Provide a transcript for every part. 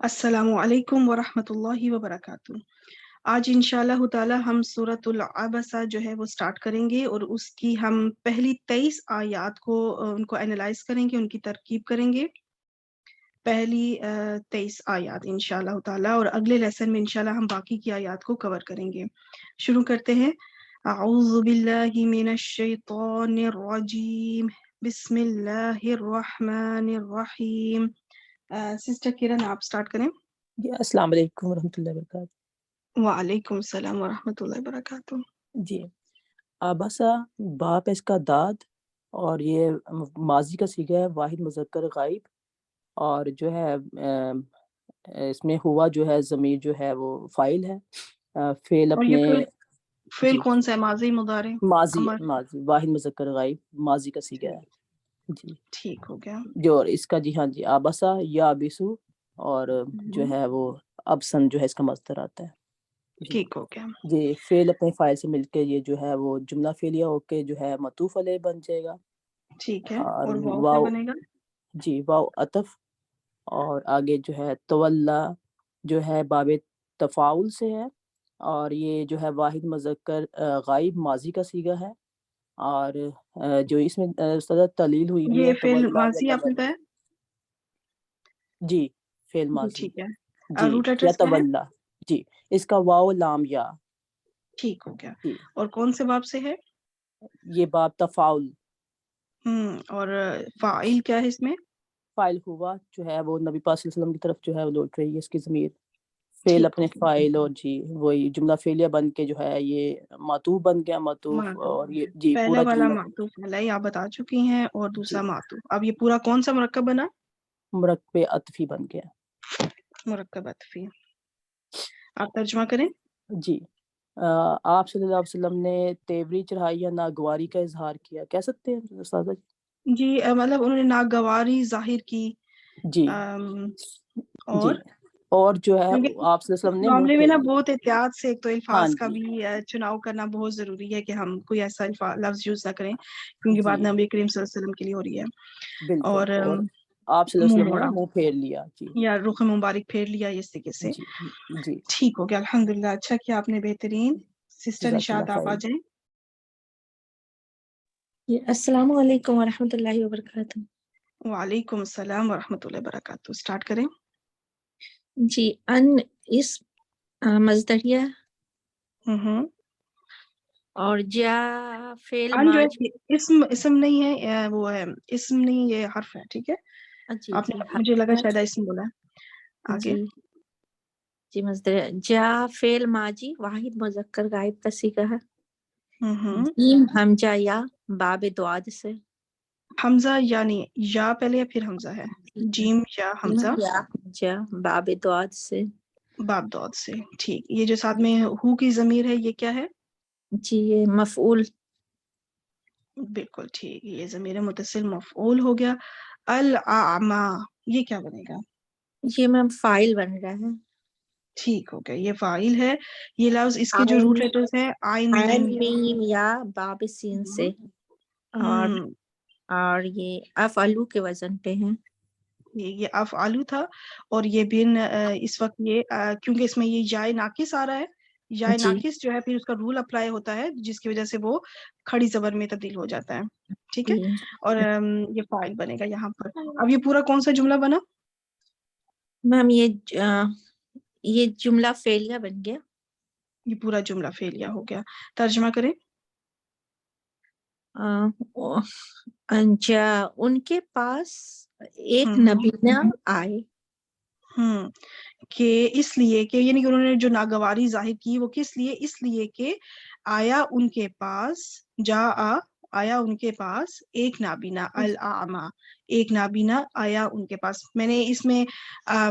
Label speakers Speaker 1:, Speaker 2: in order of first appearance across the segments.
Speaker 1: السلام علیکم ورحمۃ اللہ وبرکاتہ۔ آج انشاءاللہ تعالی ہم سورۃ العبسہ جو ہے وہ سٹارٹ کریں گے اور اس کی ہم پہلی 23 آیات کو ان کو اینالائز کریں گے، ان کی ترکیب کریں گے، پہلی 23 آیات انشاءاللہ تعالی، اور اگلے لیسن میں انشاءاللہ ہم باقی کی آیات کو کور کریں گے۔ شروع کرتے ہیں۔ اعوذ باللہ من الشیطان الرجیم، بسم اللہ الرحمن الرحیم۔ سسٹر کرن آپ سٹارٹ کریں۔
Speaker 2: جی السلام علیکم ورحمۃ اللہ وبرکاتہ۔
Speaker 1: وعلیکم السلام ورحمۃ اللہ وبرکاتہ۔
Speaker 2: جی آبسا باپ ہے اس کا داد، اور یہ ماضی کا صیغہ ہے، واحد مذکر غائب، اور جو ہے اس میں ہوا جو ہے ضمیر جو ہے وہ فاعل ہے، فعل
Speaker 1: اور یہ
Speaker 2: اپنے
Speaker 1: فعل
Speaker 2: جی
Speaker 1: کون سا ہے؟ ماضی، مضارع،
Speaker 2: ماضی
Speaker 1: امر؟
Speaker 2: ماضی واحد مذکر غائب ماضی کا صیغہ ہے جی،
Speaker 1: ٹھیک ہو گیا۔
Speaker 2: جو اس کا جی ہاں جی آبسا یا بسو، اور جو ہے وہ ابسن جو ہے اس کا مصدر آتا ہے جی
Speaker 1: ٹھیک ہو گیا۔
Speaker 2: جی۔ فعل اپنے فاعل سے مل کے یہ جو ہے وہ جملہ فعلیہ ہو کے جو ہے معطوف علیہ بن جائے گا،
Speaker 1: ٹھیک ہے،
Speaker 2: اور
Speaker 1: اور واو کیا
Speaker 2: واو
Speaker 1: بنے گا؟
Speaker 2: جی واو عطف، اور آگے جو ہے تولا جو ہے باب تفاعل سے ہے، اور یہ جو ہے واحد مذکر غائب ماضی کا صیغہ ہے، اور جو اس میں استاد تعلیل ہوئی ہوئی
Speaker 1: یہ
Speaker 2: ہے
Speaker 1: فعل
Speaker 2: تولا یا
Speaker 1: ماضی آپ نے
Speaker 2: تولا
Speaker 1: بتایا؟
Speaker 2: جی، فعل
Speaker 1: جی
Speaker 2: ماضی
Speaker 1: ٹھیک ہے۔
Speaker 2: جی،
Speaker 1: روٹ
Speaker 2: یا
Speaker 1: ایڈریس کیا ہے؟
Speaker 2: تولا جی، اس کا واو لام یا
Speaker 1: ٹھیک ہو گیا۔
Speaker 2: جی،
Speaker 1: اور کون سے باب سے ہے؟
Speaker 2: یہ باب تفاعل،
Speaker 1: اور فاعل کیا ہے اس میں؟
Speaker 2: فائل ہوا جو ہے وہ نبی پاک صلی اللہ علیہ وسلم کی طرف جو ہے وہ لوٹ رہی ہے اس کی ضمیر، فعل
Speaker 1: ٹھیک ہو
Speaker 2: اپنے
Speaker 1: گیا۔
Speaker 2: فائل، اور جی وہی جملہ فعلیہ بن کے جو ہے یہ معطوف بن گیا، معطوف،
Speaker 1: معطوف،
Speaker 2: اور یہ جی
Speaker 1: پہلا
Speaker 2: پورا
Speaker 1: والا
Speaker 2: جملہ
Speaker 1: معطوف علیہ آپ بتا چکی ہیں، اور
Speaker 2: جی
Speaker 1: دوسرا معطوف۔ اب یہ پورا کون سا مرکب بنا؟
Speaker 2: مرکب عطفی بن گیا
Speaker 1: مرکب عطفی۔ آپ ترجمہ کریں۔
Speaker 2: جی۔ آپ صلی اللہ علیہ وسلم نے تیوری چڑھائی یا ناگواری کا اظہار کیا، کہہ سکتے ہیں استاذہ
Speaker 1: جی مطلب انہوں نے ناگواری ظاہر کی،
Speaker 2: جی
Speaker 1: اور
Speaker 2: جی، اور جو ہے
Speaker 1: کیونکہ
Speaker 2: آپ صلی اللہ علیہ وسلم
Speaker 1: اس
Speaker 2: نے منہ
Speaker 1: معاملے میں
Speaker 2: پھیر
Speaker 1: نا
Speaker 2: لیا۔
Speaker 1: بہت احتیاط سے ایک تو
Speaker 2: ہاں
Speaker 1: الفاظ کا
Speaker 2: جی
Speaker 1: بھی چناؤ کرنا بہت ضروری ہے کہ ہم کوئی ایسا لفظ یوز نہ کریں، کیونکہ
Speaker 2: جی
Speaker 1: بات نبی کریم صلی اللہ علیہ وسلم کے لیے ہو رہی ہے۔
Speaker 2: بالکل،
Speaker 1: اور
Speaker 2: اور آپ صلی اللہ
Speaker 1: منہ
Speaker 2: علیہ وسلم نے
Speaker 1: موڑا
Speaker 2: منہ پھیر لیا جی
Speaker 1: یا رخ مبارک پھیر لیا اس طریقے سے۔
Speaker 2: جی جی،
Speaker 1: ٹھیک ہو گیا، الحمدللہ، اچھا کیا آپ نے، بہترین۔ سسٹر
Speaker 2: جزاک
Speaker 1: نشاط
Speaker 2: اللہ
Speaker 1: آپ آ
Speaker 2: خیر۔
Speaker 1: جائیں۔
Speaker 3: السلام علیکم ورحمۃ اللہ وبرکاتہ۔
Speaker 1: وعلیکم السلام ورحمۃ اللہ وبرکاتہ۔ سٹارٹ کریں۔
Speaker 3: جی، ان اس مصدریہ، اور جا فعل
Speaker 1: ان جو
Speaker 3: ماضی۔
Speaker 1: ہے اسم نہیں ہے، وہ ہے اسم نہیں، یہ حرف ہے، ٹھیک ہے۔
Speaker 3: جی
Speaker 1: آپ
Speaker 3: جی
Speaker 1: نے مجھے لگا
Speaker 3: حرف
Speaker 1: شاید اسم بولا ہے۔ آگے۔
Speaker 3: جی جی مصدریہ جا فعل ماضی واحد مذکر غائب کا صیغہ ہے۔ جیم حمزہ یا باب دعاد سے،
Speaker 1: حمزہ یعنی یا پہلے یا پھر حمزہ ہے؟ جیم یا حمزہ
Speaker 3: یا حمزہ باب دعاد سے،
Speaker 1: باب دود سے، ٹھیک۔ یہ جو ساتھ میں ہو کی ضمیر ہے یہ کیا ہے؟
Speaker 3: جی یہ مفعول،
Speaker 1: بالکل ٹھیک، یہ ضمیر متصل مفعول ہو گیا۔ الاعمى یہ کیا بنے گا؟
Speaker 3: یہ میم فاعل بن رہا ہے۔
Speaker 1: ٹھیک ہو گیا، یہ فاعل ہے۔ یہ لفظ اس کے جو
Speaker 3: عین
Speaker 1: روٹ لیٹرز ہیں عین
Speaker 3: عین
Speaker 1: میم یا۔
Speaker 3: میم یا باب سین سے، اور
Speaker 1: ہم،
Speaker 3: اور یہ افعلو کے وزن پہ ہیں۔
Speaker 1: یہ افعالو تھا، اور یہ بن اس وقت یہ کیونکہ اس میں یہ جائے ناقص آ رہا ہے، جائے
Speaker 3: جی
Speaker 1: ناقص جو ہے پھر اس کا رول اپلائی ہوتا ہے، جس کی وجہ سے وہ کھڑی زبر میں تبدیل ہو جاتا ہے، ٹھیک ہے۔ اور یہ فاعل بنے گا یہاں پر۔ اب یہ پورا کون سا جملہ بنا؟
Speaker 3: میم یہ جملہ فعلیہ بن گیا۔
Speaker 1: یہ پورا جملہ فعلیہ ہو گیا۔ ترجمہ کریں۔
Speaker 3: انجا ان کے پاس ایک نبینا آئے،
Speaker 1: کہ اس لیے کہ یعنی کہ انہوں نے جو ناگواری ظاہر کی وہ کس لیے؟ اس لیے کہ آیا ان کے پاس، آیا ان کے پاس ایک نابینا، الاعمى ایک نابینا آیا ان کے پاس۔ میں نے اس میں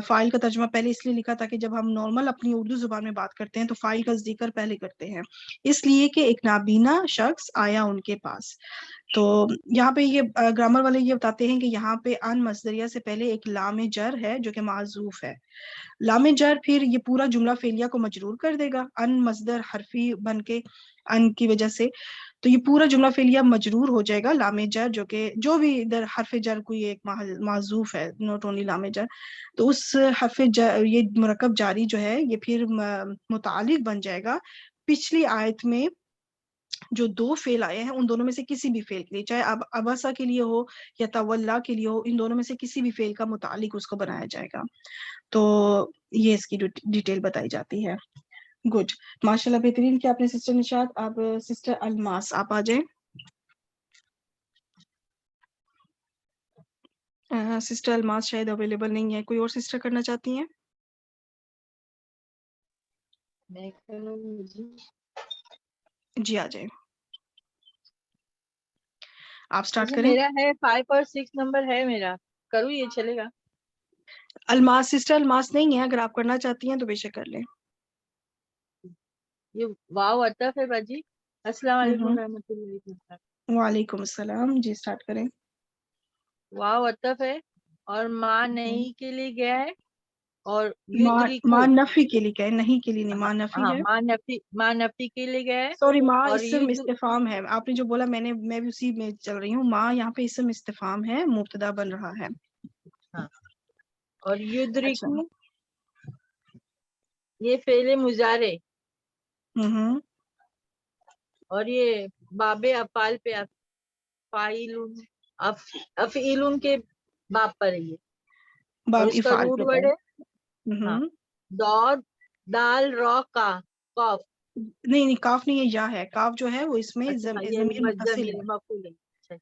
Speaker 1: فاعل کا ترجمہ پہلے اس لیے لکھا تھا کہ جب ہم نارمل اپنی اردو زبان میں بات کرتے ہیں تو فاعل کا ذکر پہلے کرتے ہیں، اس لیے کہ ایک نابینا شخص آیا ان کے پاس۔ تو یہاں پہ یہ گرامر والے یہ بتاتے ہیں کہ یہاں پہ ان مصدریہ سے پہلے ایک لام جر ہے جو کہ معذوف ہے۔ لام جر پھر یہ پورا جملہ فعلیہ کو مجرور کر دے گا، ان مصدر حرفی بن کے ان کی وجہ سے۔ تو یہ پورا جملہ فعلیہ مجرور ہو جائے گا لام جر، جو کہ جو بھی ادھر حرف جر کوئی ایک معذوف ہے، نوٹ اونلی لام جر، تو اس حرف جر یہ مرکب جاری جو ہے یہ پھر متعلق بن جائے گا پچھلی آیت میں جو دو فعل آئے ہیں ان دونوں میں سے کسی بھی فعل کے لیے، چاہے اب ابسا کے لیے ہو یا تولا کے لیے ہو، ان دونوں میں سے کسی بھی فعل کا متعلق اس کو بنایا جائے گا. تو یہ اس کی ڈیٹیل بتائی جاتی ہے. گڈ، ماشاء اللہ، بہترین. کیا آپ نے سسٹر نشاط، آپ سسٹر الماس آپ آ جائیں. سسٹر الماس شاید اویلیبل نہیں ہے، کوئی اور سسٹر کرنا چاہتی ہیں؟ جی آ جائیں، آپ سٹارٹ کریں.
Speaker 4: میرا ہے 5 اور 6 نمبر ہے میرا، کروں یہ چلے گا؟
Speaker 1: الماس، سسٹر الماس نہیں ہے، اگر آپ کرنا چاہتی ہیں تو بے شک کر لیں.
Speaker 4: یہ واو عطف ہے باجی. السلام علیکم رحمۃ اللہ وبرکاتہ.
Speaker 1: وعلیکم السلام. جی سٹارٹ کریں.
Speaker 4: واو عطف ہے اور ماں نہیں کے لیے گیا ہے، اور یدرکو،
Speaker 1: ماں نفی کے لیے کہے، نہیں کے لیے نہیں، ماں نفی
Speaker 4: ہاں
Speaker 1: ہے.
Speaker 4: ماں نفی کے لیے گیا ہے.
Speaker 1: سوری، ماں
Speaker 4: اور
Speaker 1: اسم استفہام ہے. آپ نے جو بولا میں بھی اسی میں چل رہی ہوں. ماں یہاں پہ اسم استفہام ہے، مبتدا بن رہا ہے.
Speaker 4: ہاں، اور
Speaker 1: اچھا.
Speaker 4: یدرکو یہ فعل مضارع، اور یہ باب افعال پہ فاعلون افعیلون کے باب پر ہے یہ، اور
Speaker 1: باب
Speaker 4: اس کا
Speaker 1: افعال
Speaker 4: روٹ
Speaker 1: پہ
Speaker 4: ورڈ
Speaker 1: ہے.
Speaker 4: ہاں دال دال را کا قاف.
Speaker 1: نہیں کاف نہیں ہے، یا ہے. کاف جو ہے وہ اس میں
Speaker 4: اچھا یہ
Speaker 1: ضمیر متصل
Speaker 4: ضمیر
Speaker 1: ہے.
Speaker 4: مفعول ہے.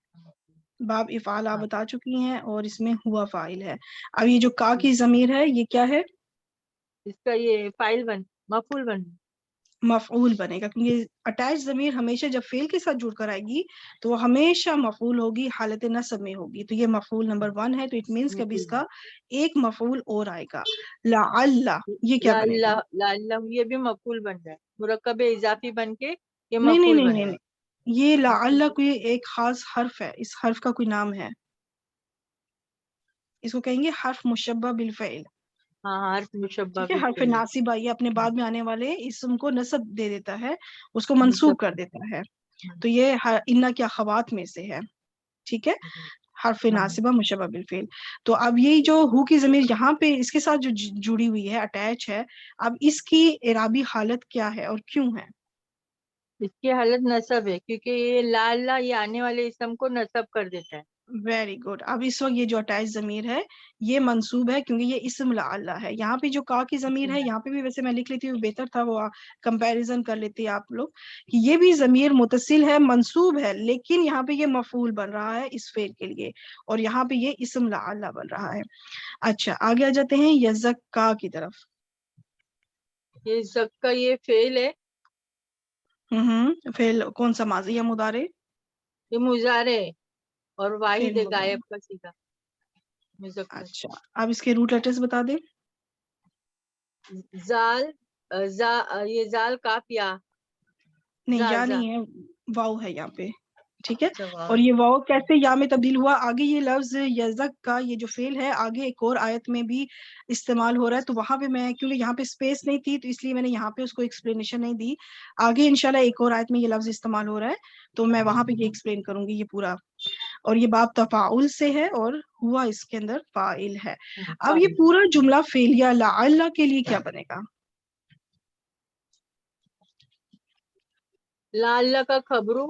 Speaker 1: باب افعال آپ
Speaker 4: ہاں،
Speaker 1: بتا چکی ہیں، اور اس میں ہوا فاعل ہے. اب یہ جو کا کی ضمیر ہے یہ کیا ہے؟
Speaker 4: اس کا یہ فائل مفعول بن
Speaker 1: مفعول بنے گا، کیونکہ اٹیچ ضمیر ہمیشہ جب فعل کے ساتھ جڑ کر آئے گی تو وہ ہمیشہ مفعول ہوگی، حالت نصب میں ہوگی. تو یہ مفعول نمبر 1 ہے. تو اٹ مینس کہ اب اس کا ایک مفعول اور آئے گا. لعل، یہ کیا بنے گا؟
Speaker 4: لا یہ بھی مفعول بن جائے، مرکب اضافی بن کے یہ
Speaker 1: نہیں نہیں
Speaker 4: مفعول
Speaker 1: نہیں
Speaker 4: بن
Speaker 1: نہیں، یہ لعل کوئی ایک خاص حرف ہے، اس حرف کا کوئی نام ہے. اس کو کہیں گے حرف مشبہ بالفعل.
Speaker 4: ہاں حرف مشبہ
Speaker 1: ٹھیک ہے، حرف
Speaker 4: بالفعل.
Speaker 1: ناصبہ یہ اپنے بعد میں آنے والے اسم کو نصب دے دیتا ہے، اس کو منصوب کر دیتا ہے. تو یہ انا کے اخوات میں سے ہے. ٹھیک ہے، حرف ناصبہ مشبہ بالفعل. تو اب یہ جو ہو کی ضمیر یہاں پہ اس کے ساتھ جو جڑی ہوئی ہے، اٹیچ ہے، اب اس کی اعرابی حالت کیا ہے اور کیوں ہے؟
Speaker 4: اس کی حالت نصب ہے، کیونکہ یہ لا اللہ یہ آنے والے اسم کو نصب کر دیتا ہے.
Speaker 1: Very good. اب اس وقت یہ جو اٹیچ ضمیر ہے یہ منصوب ہے، کیونکہ یہ اسم لعل ہے. یہاں پہ جو کا کی ضمیر ہے یہاں پہ بھی ویسے میں لکھ لیتی ہوں، بہتر تھا وہ کمپیریزن کر لیتی آپ لوگ، کہ یہ بھی ضمیر متصل ہے، منصوب ہے، لیکن یہاں پہ یہ مفعول بن رہا ہے اس فعل کے لیے، اور یہاں پہ یہ اسم لعل بن رہا ہے. اچھا آگے آ جاتے ہیں یزکا کی طرف.
Speaker 4: یہ زک کا یہ فعل ہے.
Speaker 1: فعل کون سا، ماضی یا مضارع؟
Speaker 4: یہ مضارع ہے اور واحد
Speaker 1: فعل
Speaker 4: ہے،
Speaker 1: مضارع.
Speaker 4: غائب کا سیدھا مذکر.
Speaker 1: اچھا اب اس کے روٹ لیٹرز بتا دیں.
Speaker 4: زال یہ زال کاف یا
Speaker 1: نہیں
Speaker 4: زا
Speaker 1: یا
Speaker 4: زا.
Speaker 1: نہیں ہے، واو ہے یہاں پہ. ٹھیک ہے،
Speaker 4: اچھا واو.
Speaker 1: اور یہ واو کیسے یا میں تبدیل ہوا؟ آگے یہ لفظ یزک کا یہ جو فعل ہے آگے ایک اور آیت میں بھی استعمال ہو رہا ہے، تو وہاں پہ میں کیونکہ یہاں پہ اسپیس نہیں تھی تو اس لیے میں نے یہاں پہ اس کو ایکسپلینیشن نہیں دی. آگے انشاءاللہ ایک اور آیت میں یہ لفظ استعمال ہو رہا ہے تو میں وہاں پہ یہ ایکسپلین کروں گی یہ پورا. اور یہ باب تفاعل سے ہے اور ہوا اس کے اندر فاعل ہے. اب یہ پورا جملہ فعلیہ لعل کے لیے کیا بنے گا؟
Speaker 4: لا اللہ کا خبرو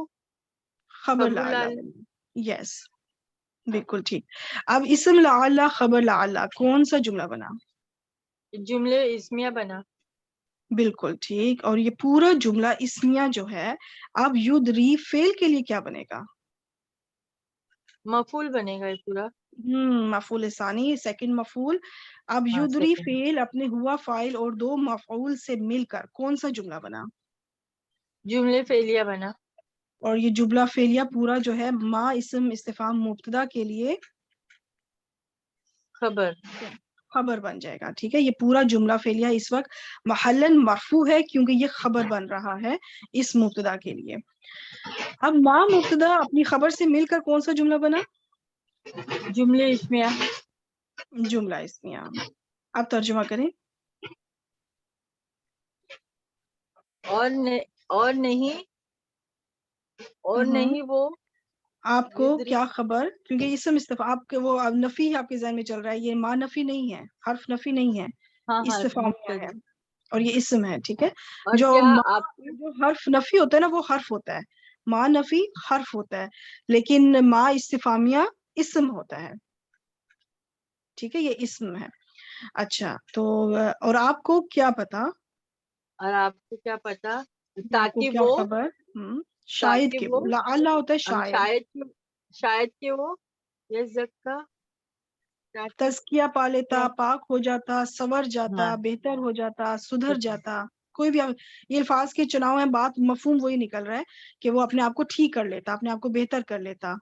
Speaker 1: خبر لعل. یس بالکل ٹھیک. اب اسم لعل خبر لعل کون سا جملہ بنا؟
Speaker 4: جملے اسمیہ بنا.
Speaker 1: بالکل ٹھیک. اور یہ پورا جملہ اسمیہ جو ہے اب یدری فعل کے لیے کیا بنے گا؟
Speaker 4: مفعول بنے گا یہ پورا.
Speaker 1: مفعول ثانی، سیکنڈ مفعول. اب یدری فعل اپنے ہوا فاعل اور دو مفعول سے مل کر کون سا جملہ بنا؟
Speaker 4: جملے فعلیہ بنا.
Speaker 1: اور یہ جملہ فعلیہ پورا جو ہے ما اسم استفہام مبتدا کے لیے خبر بن جائے گا. ٹھیک ہے، یہ پورا جملہ فعلیہ اس وقت محلن مرفوع ہے کیونکہ یہ خبر بن رہا ہے اس مبتدا کے لیے. اب ما مبتدا اپنی خبر سے مل کر کون سا جملہ بنا؟
Speaker 4: جملے اسمیہ.
Speaker 1: جملہ اسمیہ. اب ترجمہ کریں.
Speaker 4: اور نہیں اور نہیں وہ
Speaker 1: آپ کو کیا خبر، کیونکہ اسم استفہام آپ کے وہ نفی آپ کے ذہن میں چل رہا ہے، یہ ما نفی نہیں ہے، حرف نفی نہیں ہے، استفہامیہ ہے اور یہ اسم ہے، ٹھیک ہے.
Speaker 4: اور
Speaker 1: جو
Speaker 4: کیا
Speaker 1: ما
Speaker 4: آپ
Speaker 1: جو حرف نفی ہوتا ہے نا وہ حرف ہوتا ہے، ما نفی حرف ہوتا ہے، لیکن ما استفہامیہ اسم ہوتا ہے، ٹھیک ہے، یہ اسم ہے. اچھا تو اور آپ کو کیا پتا،
Speaker 4: اور آپ کو کیا پتا
Speaker 1: آپ کو
Speaker 4: تاکہ
Speaker 1: کیا
Speaker 4: وہ
Speaker 1: خبر، شاید کہ وہ لعل ہوتا ہے شاید،
Speaker 4: شاید کہ وہ یزکا
Speaker 1: تزکیہ پا لیتا، پاک ہو جاتا، سنور جاتا،
Speaker 4: ہاں
Speaker 1: بہتر ہو جاتا، سدھر جاتا. کوئی بھی یہ الفاظ کے چناؤ ہیں، بات مفہوم وہی نکل رہا ہے کہ وہ اپنے آپ کو ٹھیک کر لیتا، اپنے آپ کو بہتر کر لیتا،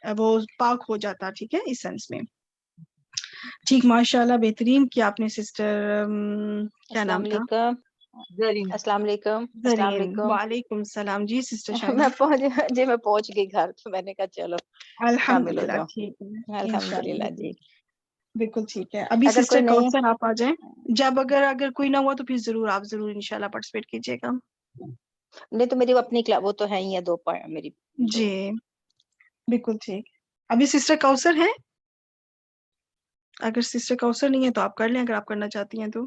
Speaker 1: وہ پاک ہو جاتا، ٹھیک ہے، اس سینس میں. ٹھیک، ماشاء اللہ، بہترین کیا آپ نے سسٹر، کیا
Speaker 5: السلام
Speaker 1: نام تھا؟
Speaker 5: علیکم.
Speaker 4: زرین.
Speaker 5: السلام علیکم. السلام
Speaker 1: زرین.
Speaker 5: علیکم.
Speaker 1: وعلیکم السلام. جی سسٹر شاہین.
Speaker 5: میں پہنچ گئی گھر تو میں نے کہا چلو شامل ہو
Speaker 1: الحمدللہ
Speaker 5: جاؤ.
Speaker 1: ٹھیک ہے،
Speaker 5: الحمدللہ
Speaker 1: انشاءاللہ
Speaker 5: جی.
Speaker 1: بالکل ٹھیک ہے. ابھی
Speaker 5: اگر
Speaker 1: سسٹر
Speaker 5: کوئی نہیں
Speaker 1: کوثر آپ آ جائیں، جب اگر کوئی نہ ہوا تو پھر ضرور آپ ضرور انشاءاللہ پارٹیسپیٹ کیجیے گا.
Speaker 5: نہیں تو میری اپنی وہ تو ہے ہی ہے 2 میری.
Speaker 1: جی بالکل ٹھیک. ابھی سسٹر کوثر ہیں؟ اگر سسٹر کوثر نہیں ہے تو آپ کر لیں، اگر آپ کرنا چاہتی ہیں تو.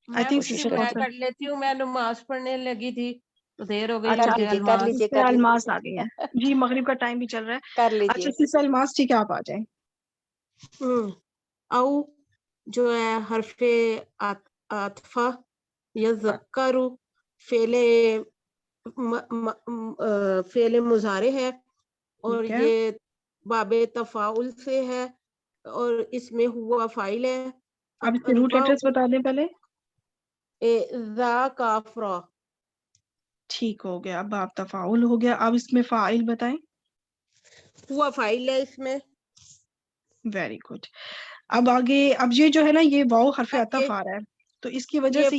Speaker 1: آئی
Speaker 6: میں
Speaker 1: تھنک
Speaker 5: کوشش
Speaker 1: سسٹر
Speaker 6: میں
Speaker 1: کوثر.
Speaker 6: کر لیتی ہوں. میں نماز پڑھنے لگی تھی تو دیر ہو گئی
Speaker 1: اچھا
Speaker 6: مجھے.
Speaker 5: کر
Speaker 6: الماس
Speaker 5: لیجیے
Speaker 1: سسٹر الماس آ گئی ہیں.
Speaker 5: کر
Speaker 1: جی مغرب کا ٹائم بھی چل رہا ہے. اچھا
Speaker 5: لیجیے.
Speaker 1: سسٹر الماس ٹھیک ہے، آپ آ جائیں.
Speaker 6: او جو ہے حرف عطفہ یذکرو فعل مضارع ہے اور
Speaker 1: ٹھیک ہے.
Speaker 6: یہ باب تفاعل سے ہے اور اس میں ہوا فاعل ہے.
Speaker 1: آپ اس کے روٹ لیٹرز بتا دیں پہلے.
Speaker 6: ذا کافرا.
Speaker 1: ٹھیک ہو گیا، اب آپ تفاعل ہو گیا. اب اس میں فاعل بتائیں.
Speaker 6: ہوا فاعل ہے اس میں.
Speaker 1: Very good. اب آگے، اب یہ جو ہے نا یہ واو حرف عطف آ رہا ہے تو اس کی وجہ سے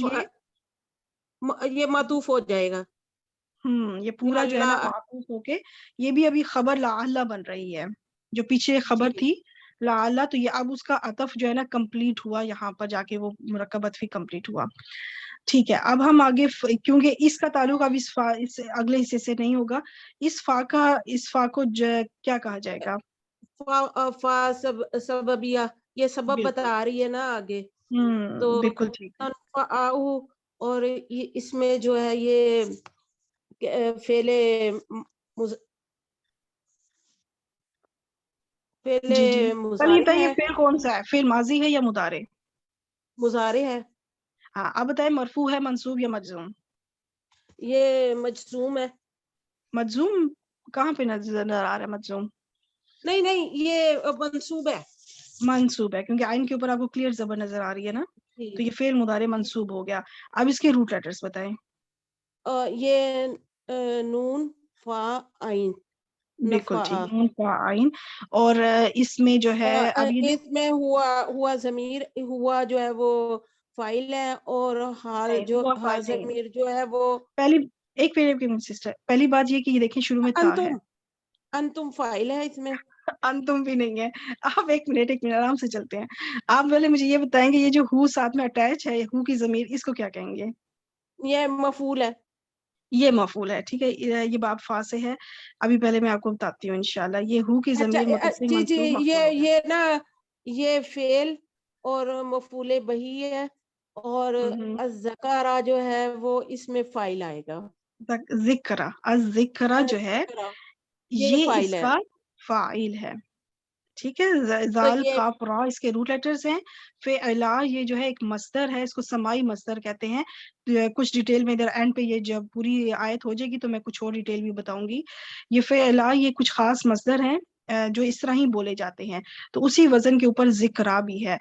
Speaker 6: یہ معطوف ہو جائے گا.
Speaker 1: یہ پورا جو ہے نا معطوف ہو کے یہ بھی ابھی خبر لعل بن رہی ہے، جو پیچھے خبر تھی لعل، تو یہ اب اس کا عطف جو ہے نا کمپلیٹ ہوا، یہاں پر جا کے وہ مرکب عطفی کمپلیٹ ہوا. ٹھیک ہے، اب ہم آگے کیونکہ اس کا تعلق اب اس اگلے حصے سے نہیں ہوگا، اس فا کو کیا کہا جائے گا؟
Speaker 6: سببیہ. یہ سبب بتا رہی ہے نا آگے، تو
Speaker 1: بالکل ٹھیک ہے.
Speaker 6: اور اس میں جو ہے یہ فعل
Speaker 1: جی چلیے
Speaker 6: مضارع
Speaker 1: بتائیے
Speaker 6: ہے.
Speaker 1: فعل کون سا ہے؟ فعل ماضی ہے یا مضارع؟
Speaker 6: مضارع ہے.
Speaker 1: ہاں اب بتائیں مرفوع ہے منصوب یا مجزوم؟
Speaker 6: یہ مجزوم ہے.
Speaker 1: مجزوم کہاں پہ نظر آ رہا ہے مجزوم؟
Speaker 6: نہیں یہ منصوب ہے.
Speaker 1: منصوب ہے کیونکہ عین کے اوپر آپ کو کلیئر زبر نظر آ رہی ہے نا، تو یہ فعل مضارع منصوب ہو گیا. اب اس کے روٹ لیٹرز بتائیں.
Speaker 6: یہ نون فا عین.
Speaker 1: بالکل ٹھیک، نون فا عین. اور اس میں جو ہے اب یہ
Speaker 6: اس میں ہوا ضمیر ہوا جو ہے وہ فاعل ہے اور ہا ضمیر جو ہے وہ
Speaker 1: سسٹر پہلی بات یہ کہ یہ دیکھیں شروع میں تا ہے،
Speaker 6: انتم فاعل ہے اس میں.
Speaker 1: انتم بھی نہیں ہے. آپ ایک منٹ آرام سے چلتے ہیں. آپ پہلے مجھے یہ بتائیں گے یہ جو ہو ساتھ میں اٹیچ ہے، ہو کی ضمیر، اس کو کیا کہیں گے؟
Speaker 6: یہ مفعول ہے.
Speaker 1: یہ مفعول ہے، ٹھیک ہے، یہ باب فا سے ہے. ابھی پہلے میں آپ کو بتاتی ہوں انشاءاللہ. یہ ہو کی ضمیر متصل
Speaker 6: جی
Speaker 1: منصوب مفعول ہوگا.
Speaker 6: یہ نا یہ فعل اور مفعول بہی ہے اور الذکر جو ہے وہ اس میں فاعل آئے گا.
Speaker 1: الذکر جو ہے یہ اس کا فاعل ہے، ٹھیک ہے. زال کاف را اس کے روٹ لیٹرز ہیں. فعلا یہ جو ہے ایک مصدر ہے، اس کو سمائی مصدر کہتے ہیں. کچھ ڈیٹیل میں ادھر اینڈ پہ یہ جب پوری آیت ہو جائے گی تو میں کچھ اور ڈیٹیل بھی بتاؤں گی. یہ فعلا یہ کچھ خاص مصدر ہیں جو اس طرح ہی بولے جاتے ہیں، تو اسی وزن کے اوپر ذکرہ بھی ہے.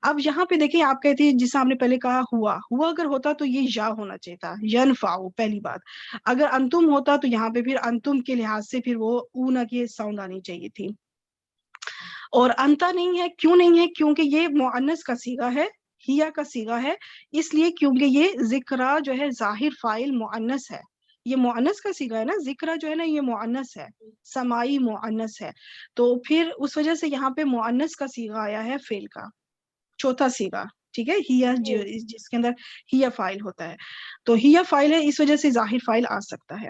Speaker 1: اب یہاں پہ دیکھیں، آپ کہتے ہیں جس آپ نے پہلے کہا ہوا اگر ہوتا تو یہ یا ہونا چاہیے تھا، ینفعو پہلی بات. اگر انتم ہوتا تو یہاں پہ پھر انتم کے لحاظ سے پھر وہ اونا کی ساؤنڈ آنی چاہیے تھی. اور انتا نہیں ہے. کیوں نہیں ہے؟ کیونکہ یہ مؤنث کا صیغہ ہے، ہیا کا صیغہ ہے، اس لیے کیونکہ یہ ذکرہ جو ہے ظاہر فاعل مؤنث ہے. یہ مؤنث کا صیغہ ہے نا، ذکرہ جو ہے نا یہ مؤنث ہے، سمائی مؤنث ہے. تو پھر اس وجہ سے یہاں پہ مؤنث کا صیغہ آیا ہے فعل کا، چوتھا صیغہ، ٹھیک ہے. ہیا جس کے اندر ہیا فاعل ہوتا ہے، تو ہیا فاعل ہے، اس وجہ سے ظاہر فاعل آ سکتا ہے.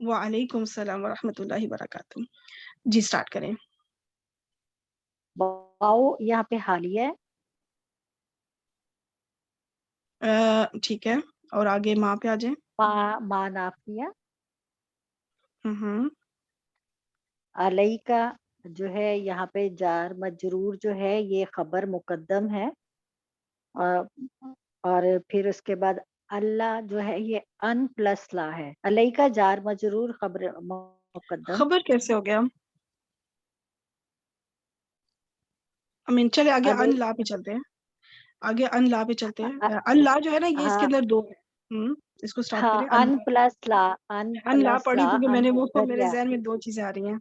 Speaker 1: وعلیکم السلام ورحمۃ اللہ وبرکاتہ. جی سٹارٹ کریں.
Speaker 7: واو یہاں پہ حالیہ ہے.
Speaker 1: ٹھیک ہے, اور آگے ماں پہ آ جائیں.
Speaker 7: ماں نافیہ.
Speaker 1: ہوں.
Speaker 7: علیہ کا جو ہے یہاں پہ جار مجرور جو ہے یہ خبر مقدم ہے, اور پھر اس کے بعد اللہ جو ہے یہ ان پلس لا ہے. علیہ کا جار مجرور خبر مقدم.
Speaker 1: خبر کیسے ہو گیا؟ چلے آگے ان لا پہ چلتے ہیں. آگے ان لا پہ چلتے ہیں. ان لا جو ہے نا یہ اس کے اندر دو ہے. اس کو سٹارٹ کریں.
Speaker 7: ان پلس لا.
Speaker 1: ان لا پڑھی کیونکہ میں نے وہ میرے ذہن میں دو چیزیں آ رہی ہیں.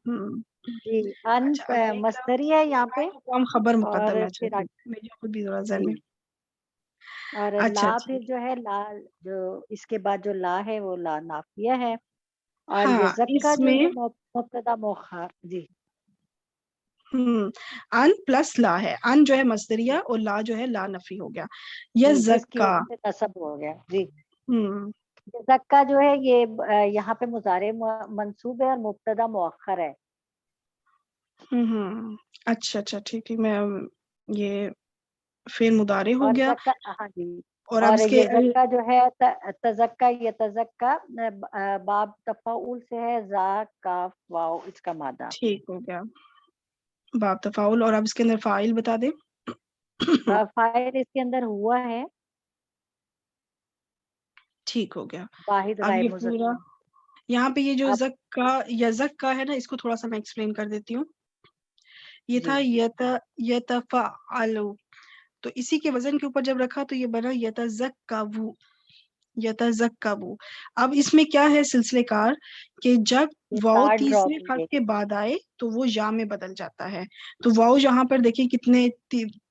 Speaker 7: جی ان
Speaker 1: اچھا,
Speaker 7: مصدری ہے یہاں پہ,
Speaker 1: خبر
Speaker 7: اور
Speaker 1: مقدم ہے.
Speaker 7: پھر
Speaker 1: میری خود بھی ذرا ذہن میں.
Speaker 7: اور لا پھر جو ہے لا جو اس کے بعد جو لا ہے وہ لا نافیہ ہے, اور یزکا جو ہے مبتدا مؤخر. جی
Speaker 1: ان پلس لا ہے. ان جو ہے مصدریہ اور لا جو ہے لا نفی ہو گیا. یزکا
Speaker 7: نصب ہو گیا. جی یزکا جو ہے یہ یہاں پہ مضارع منصوب ہے اور مبتدا مؤخر ہے.
Speaker 1: اچھا ٹھیک ہے. میں یہ فعل مضارع ہو گیا.
Speaker 7: ہاں جی.
Speaker 1: اور
Speaker 7: اور یزکا جو ہے تزکا یتزکا باب تفاعل سے ہے, زا کاف واو اس کا مادہ.
Speaker 1: ٹھیک ہو گیا باب تفاعل. اور اب اس کے اندر فاعل بتا دیں.
Speaker 7: فاعل اس کے اندر ہوا ہے.
Speaker 1: ٹھیک ہو گیا.
Speaker 7: واحد
Speaker 1: اب یہ
Speaker 7: غائب
Speaker 1: پورا
Speaker 7: مذکر.
Speaker 1: یہاں پہ یہ جو یزک کا ہے نا, اس کو تھوڑا سا میں ایکسپلین کر دیتی ہوں. یہ تھا یتفعلوا, تو اسی کے وزن کے اوپر جب رکھا تو یہ بنا یتزکوا. اب اس میں کیا ہے سلسلے کار کہ جب واو تیسرے حرف کے بعد آئے تو وہ یا میں بدل جاتا ہے. تو واو یہاں پر دیکھیں کتنے,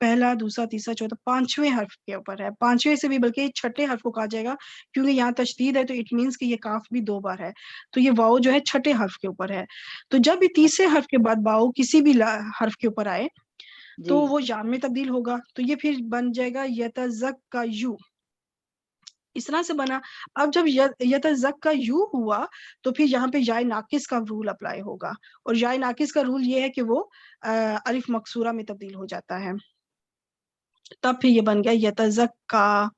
Speaker 1: پہلا دوسرا تیسرا چوتھا پانچویں حرف کے اوپر ہے. پانچویں سے بھی بلکہ چھٹے حرف کو کہا جائے گا, کیونکہ یہاں تشدید ہے تو اٹ مینس کہ یہ کاف بھی دو بار ہے. تو یہ واو جو ہے چھٹے حرف کے اوپر ہے. تو جب بھی تیسرے حرف کے بعد واو کسی بھی حرف کے اوپر آئے تو وہ یا میں تبدیل ہوگا. تو یہ پھر بن جائے گا یتزکیو. اس طرح سے بنا. اب جب یتزکیو ہوا تو پھر یہاں پہ یا ناقص کا رول اپلائی ہوگا, اور یا ناقص کا رول یہ ہے کہ وہ الف مکسورہ میں تبدیل ہو جاتا ہے. تب پھر یہ بن گیا یتزکا.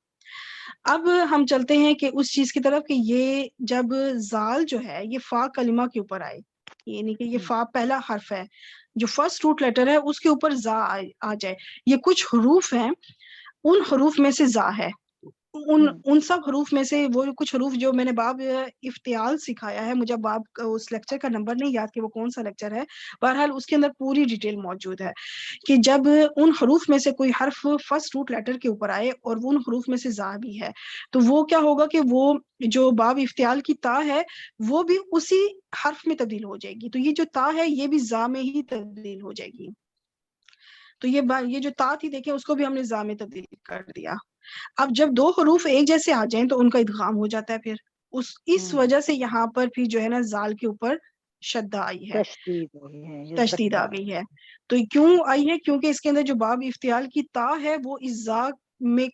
Speaker 1: اب ہم چلتے ہیں کہ اس چیز کی طرف کہ یہ جب زال جو ہے یہ فا کلمہ کے اوپر آئے, یعنی کہ یہ فا پہلا حرف ہے جو فرسٹ روٹ لیٹر ہے اس کے اوپر زا آ جائے. یہ کچھ حروف ہیں, ان حروف میں سے زا ہے. ان سب حروف میں سے وہ کچھ حروف جو میں نے باب افتعال سکھایا ہے, مجھے باب اس لیکچر کا نمبر نہیں یاد کہ وہ کون سا لیکچر ہے, بہرحال اس کے اندر پوری ڈیٹیل موجود ہے کہ جب ان حروف میں سے کوئی حرف فرسٹ روٹ لیٹر کے اوپر آئے اور ان حروف میں سے زا بھی ہے تو وہ کیا ہوگا کہ وہ جو باب افتعال کی تا ہے وہ بھی اسی حرف میں تبدیل ہو جائے گی. تو یہ جو تا ہے یہ بھی زا میں ہی تبدیل ہو جائے گی. تو یہ جو تا تھی دیکھیں اس کو بھی ہم نے زا میں تبدیل کر دیا. اب جب دو حروف ایک جیسے آ جائیں تو ان کا ادغام ہو جاتا ہے. پھر اس وجہ سے یہاں پر پھر جو ہے نا زال کے اوپر شدہ آئی ہے, تشدید آ گئی ہے. تو کیوں آئی ہے؟ کیونکہ اس کے اندر جو باب افتعال کی تا ہے وہ اس زا میں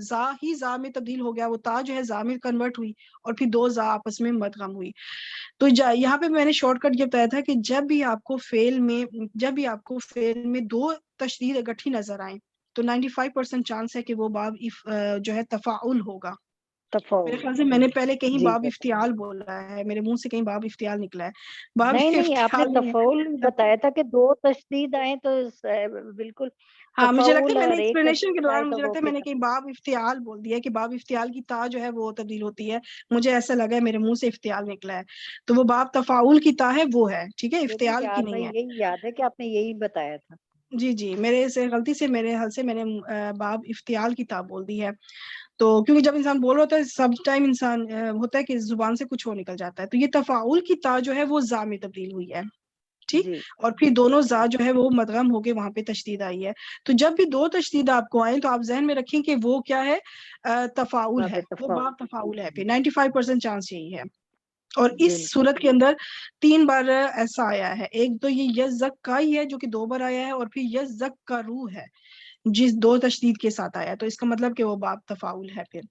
Speaker 1: زا میں تبدیل ہو گیا. وہ تا جو ہے زا میں کنورٹ ہوئی اور پھر دو زا آپس میں مدغم ہوئی. تو یہاں پہ میں نے شارٹ کٹ یہ بتایا تھا کہ جب بھی آپ کو فعل میں دو تشدید اکٹھی نظر آئیں تو 95% چانس ہے کہ وہ باب جو ہے تفاعل ہوگا. میرے خیال سے میں نے پہلے کہیں باب افتعال بولا ہے, میرے منہ سے کہیں باب افتعال نکلا ہے. باب
Speaker 7: نہیں آپ نے تفاعل بتایا تھا کہ دو تشدید آئے تو بالکل.
Speaker 1: ہاں مجھے لگتا ہے میں نے ایکسپلینیشن کے دوران مجھے لگتا ہے میں نے کہیں باب افتعال بول دیا کہ باب افتعال کی تا جو ہے وہ تبدیل ہوتی ہے. مجھے ایسا لگا ہے میرے منہ سے افتعال نکلا ہے, تو وہ باب تفاعل کی تا ہے وہ ہے, ٹھیک ہے, افتعال کی نہیں ہے.
Speaker 7: یہی یاد ہے کہ آپ نے یہی بتایا تھا.
Speaker 1: جی میرے سے غلطی سے میرے حل سے میں نے باب افتعال کی تا بول دی ہے. تو کیونکہ جب انسان بول رہا ہوتا ہے سب ٹائم انسان ہوتا ہے کہ زبان سے کچھ اور نکل جاتا ہے. تو یہ تفاعل کی تا جو ہے وہ زا میں تبدیل ہوئی ہے, ٹھیک, اور پھر دونوں زا جو ہے وہ مدغم ہو کے وہاں پہ تشدید آئی ہے. تو جب بھی دو تشدید آپ کو آئیں تو آپ ذہن میں رکھیں کہ وہ کیا ہے, تفاعل ہے, وہ باب تفاعل ہے. پھر 95% چانس یہی ہے. اور اس صورت کے اندر 3 بار ایسا آیا ہے. ایک تو یہ یزکا ہی ہے جو کہ 2 بار آیا ہے, اور پھر یزکرو ہے جس 2 تشدید کے ساتھ آیا. تو اس کا مطلب کہ وہ باب تفاعل ہے. پھر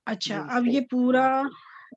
Speaker 1: اچھا اب یہ پورا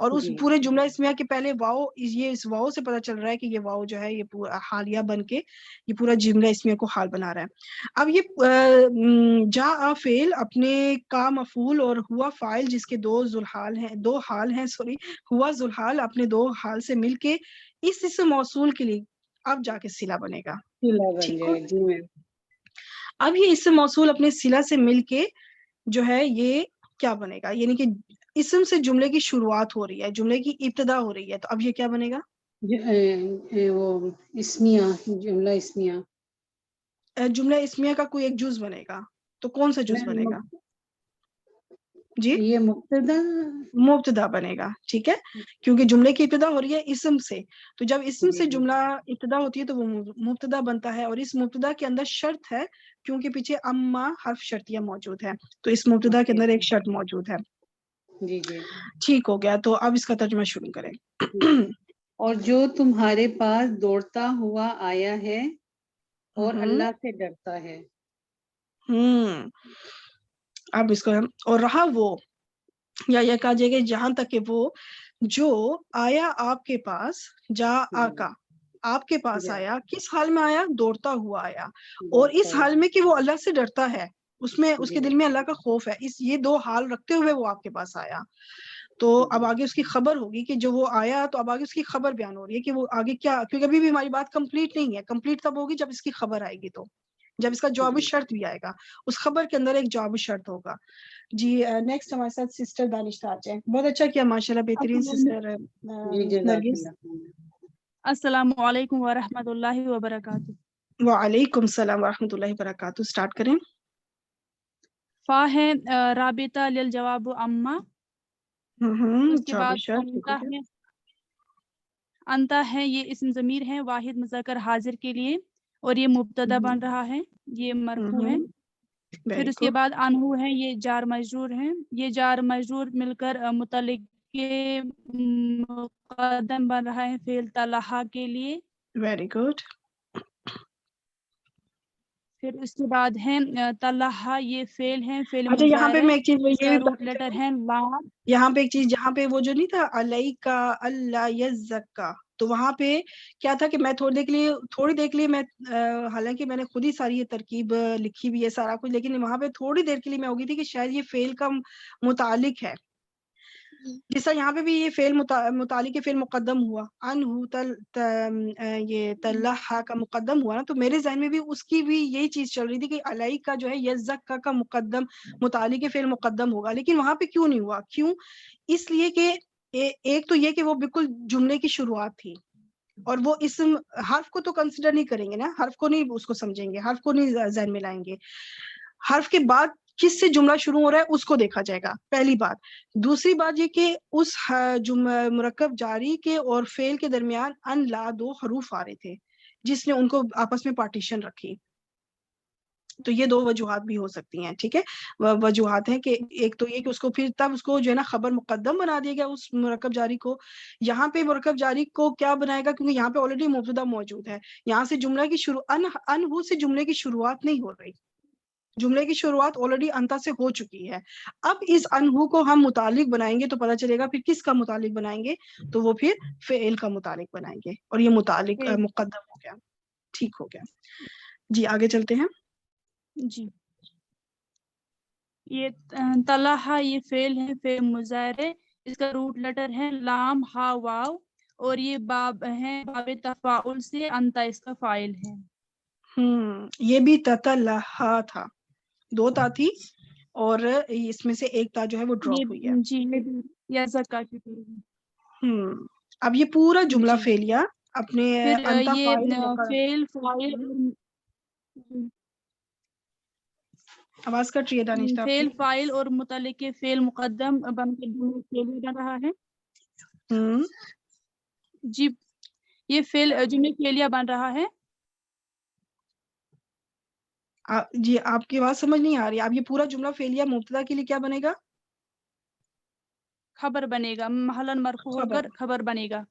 Speaker 1: اور اس پورے جملہ اسمیہ کے پہلے واو، یہ اس واو سے پتہ چل رہا ہے کہ یہ واو جو ہے یہ پورا حالیہ بن کے یہ پورا جملہ اسمیہ کو حال بنا رہا ہے۔ اب یہ جاء فعل اپنے کا مفعول اور ہوا فاعل جس کے دو حال ہیں ہوا ذوالحال اپنے دو حال سے مل کے اس اسم موصول کے لیے اب جا کے صلہ بنے گا۔ ٹھیک ہو؟ اب یہ اسم موصول اپنے صلہ سے مل کے جو ہے یہ کیا بنے گا، یعنی کہ اسم سے جملے کی شروعات ہو رہی ہے، جملے کی ابتدا ہو رہی ہے، تو اب یہ کیا بنے گا؟
Speaker 8: وہ اسمیہ، جملہ اسمیہ،
Speaker 1: جملہ اسمیہ کا کوئی ایک جز بنے گا، تو کون سا جز بنے گا؟ جی
Speaker 8: یہ
Speaker 1: مبتدا بنے گا، ٹھیک ہے، کیونکہ جملے کی ابتدا ہو رہی ہے اسم سے، تو جب اسم سے جملہ ابتدا ہوتی ہے تو وہ مبتدا بنتا ہے، اور اس مبتدا کے اندر شرط ہے کیونکہ پیچھے اما حرف شرطیہ موجود ہے، تو اس مبتدا کے اندر ایک شرط موجود ہے۔
Speaker 8: جی جی
Speaker 1: ٹھیک ہو گیا، تو اب اس کا ترجمہ شروع کریں۔
Speaker 8: اور جو تمہارے پاس دوڑتا ہوا آیا ہے اور اللہ سے ڈرتا ہے۔
Speaker 1: اب اس کو اور رہا وہ، یا یہ کہا جائے گا جہاں تک کہ وہ جو آیا آپ کے پاس، جا آکا آپ کے پاس آیا، کس حال میں آیا؟ دوڑتا ہوا آیا، اور اس حال میں کہ وہ اللہ سے ڈرتا ہے، اس میں اس کے دل میں اللہ کا خوف ہے، یہ دو حال رکھتے ہوئے وہ آپ کے پاس آیا۔ تو اب آگے اس کی خبر ہوگی کہ جو وہ آیا، تو اب آگے اس کی خبر بیان ہو رہی ہے کہ وہ آگے کیا، کیونکہ ابھی بھی ہماری بات کمپلیٹ نہیں ہے، کمپلیٹ تب ہوگی جب اس کی خبر آئے گی، تو جب اس کا جواب شرط بھی آئے گا، اس خبر کے اندر ایک جواب شرط ہوگا۔ جی نیکسٹ ہمارے ساتھ سسٹر دانش تاج ہیں، بہت اچھا کیا ماشاءاللہ، بہترین سسٹر نرگس۔
Speaker 9: السلام علیکم ورحمۃ اللہ وبرکاتہ۔
Speaker 1: وعلیکم السلام ورحمۃ اللہ وبرکاتہ، سٹارٹ کریں۔
Speaker 9: فا ہے رابطہ للجواب اما، اس کے بعد انتا ہے یہ اسم ضمیر ہے واحد مذکر حاضر کے لیے، اور یہ مبتدا بن رہا ہے، یہ مرفوع ہے۔ پھر اس کے بعد انہو ہے، یہ جار مجرور ہے، یہ جار مجرور مل کر متعلق کے مقدم بن رہا ہے فعل طلحہ کے لیے۔
Speaker 1: Very good.
Speaker 9: پھر اس کے بعد ہے طلحہ، یہ فعل ہے، فعل
Speaker 1: اچھا یہاں پہ میں ایک چیز
Speaker 9: یہ روٹ لیٹر ہے لام۔
Speaker 1: یہاں پہ ایک چیز، جہاں پہ وہ جو نہیں تھا علیکا اللہ یزکا، تو وہاں پہ کیا تھا کہ میں تھوڑی دیر کے لیے میں حالانکہ میں نے خود ہی ساری یہ ترکیب لکھی بھی ہے سارا کچھ، لیکن وہاں پہ تھوڑی دیر کے لیے میں ہوگی تھی کہ شاید یہ فعل کا متعلق ہے، جس طرح یہاں پہ بھی یہ فعل متعلق فعل مقدم ہوا، یہ طلحہ کا مقدم ہوا نا، تو میرے ذہن میں بھی اس کی بھی یہی چیز چل رہی تھی کہ علیہ کا جو ہے یزکا کا مقدم متعلق فعل مقدم ہوگا، لیکن وہاں پہ کیوں نہیں ہوا؟ کیوں؟ اس لیے کہ ایک تو یہ کہ وہ بالکل جملے کی شروعات تھی، اور وہ اسم حرف کو تو کنسیڈر نہیں کریں گے نا، حرف کو نہیں اس کو سمجھیں گے، حرف کو نہیں ذہن میں لائیں گے، حرف کے بعد کس سے جملہ شروع ہو رہا ہے اس کو دیکھا جائے گا، پہلی بات۔ دوسری بات یہ کہ اس مرکب جاری کے اور فعل کے درمیان ان لا دو حروف آ رہے تھے جس نے ان کو آپس میں پارٹیشن رکھی، تو یہ دو وجوہات بھی ہو سکتی ہیں، ٹھیک ہے۔ وجوہات ہیں کہ ایک تو یہ کہ اس کو پھر تب اس کو جو ہے نا خبر مقدم بنا دیا گیا اس مرکب جاری کو، یہاں پہ مرکب جاری کو کیا بنائے گا کیونکہ یہاں پہ آلریڈی مبتدا موجود ہے، یہاں سے جملہ کی شروع انہو سے جملے کی شروعات نہیں ہو رہی، جملے کی شروعات آلریڈی انتا سے ہو چکی ہے۔ اب اس انہو کو ہم متعلق بنائیں گے تو پتہ چلے گا پھر کس کا متعلق بنائیں گے، تو وہ پھر فعل کا متعلق بنائیں گے، اور یہ متعلق مقدم ہو گیا، ٹھیک ہو گیا۔ جی آگے چلتے ہیں۔
Speaker 9: جی یہ طلحہ یہ فعل ہے، فعل مضارع، اس کا روٹ لیٹر ہے لام ہا واو، اور یہ باب ہے، باب تفاعل سے انتا اس کا فاعل ہے۔
Speaker 1: یہ بھی تطلحہ تھا، دو تا تھی اور اس میں سے ایک تا جو ہے وہ ڈراپ ہوئی ہے۔
Speaker 9: جی یا زکا کی طرح۔
Speaker 1: اب یہ پورا جملہ فعلیہ اپنے
Speaker 9: پھر
Speaker 1: انتا
Speaker 9: یہ
Speaker 1: فاعل
Speaker 9: فعل
Speaker 1: آواز کٹ رہی ہے دانش صاحب
Speaker 9: فعل
Speaker 1: کی۔
Speaker 9: فاعل اور متعلق فعل مقدم بن کے فعل بن رہا ہے۔ جی یہ فعل جملے فعلیہ بن رہا ہے۔
Speaker 1: جی آپ کی آواز سمجھ نہیں آ رہی، اب یہ پورا جملہ فعلیہ مبتدا کے لیے کیا بنے گا؟
Speaker 9: خبر بنے گا، محلاً مرفوع ہو کر خبر بنے گا۔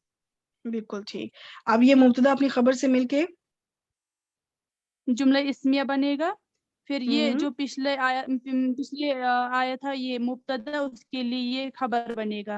Speaker 1: بالکل ٹھیک۔ اب یہ مبتدا اپنی خبر سے مل کے
Speaker 9: جملہ اسمیہ بنے گا، پھر یہ جو پچھلے آیا تھا یہ مبتدا، اس کے لیے یہ خبر بنے گا،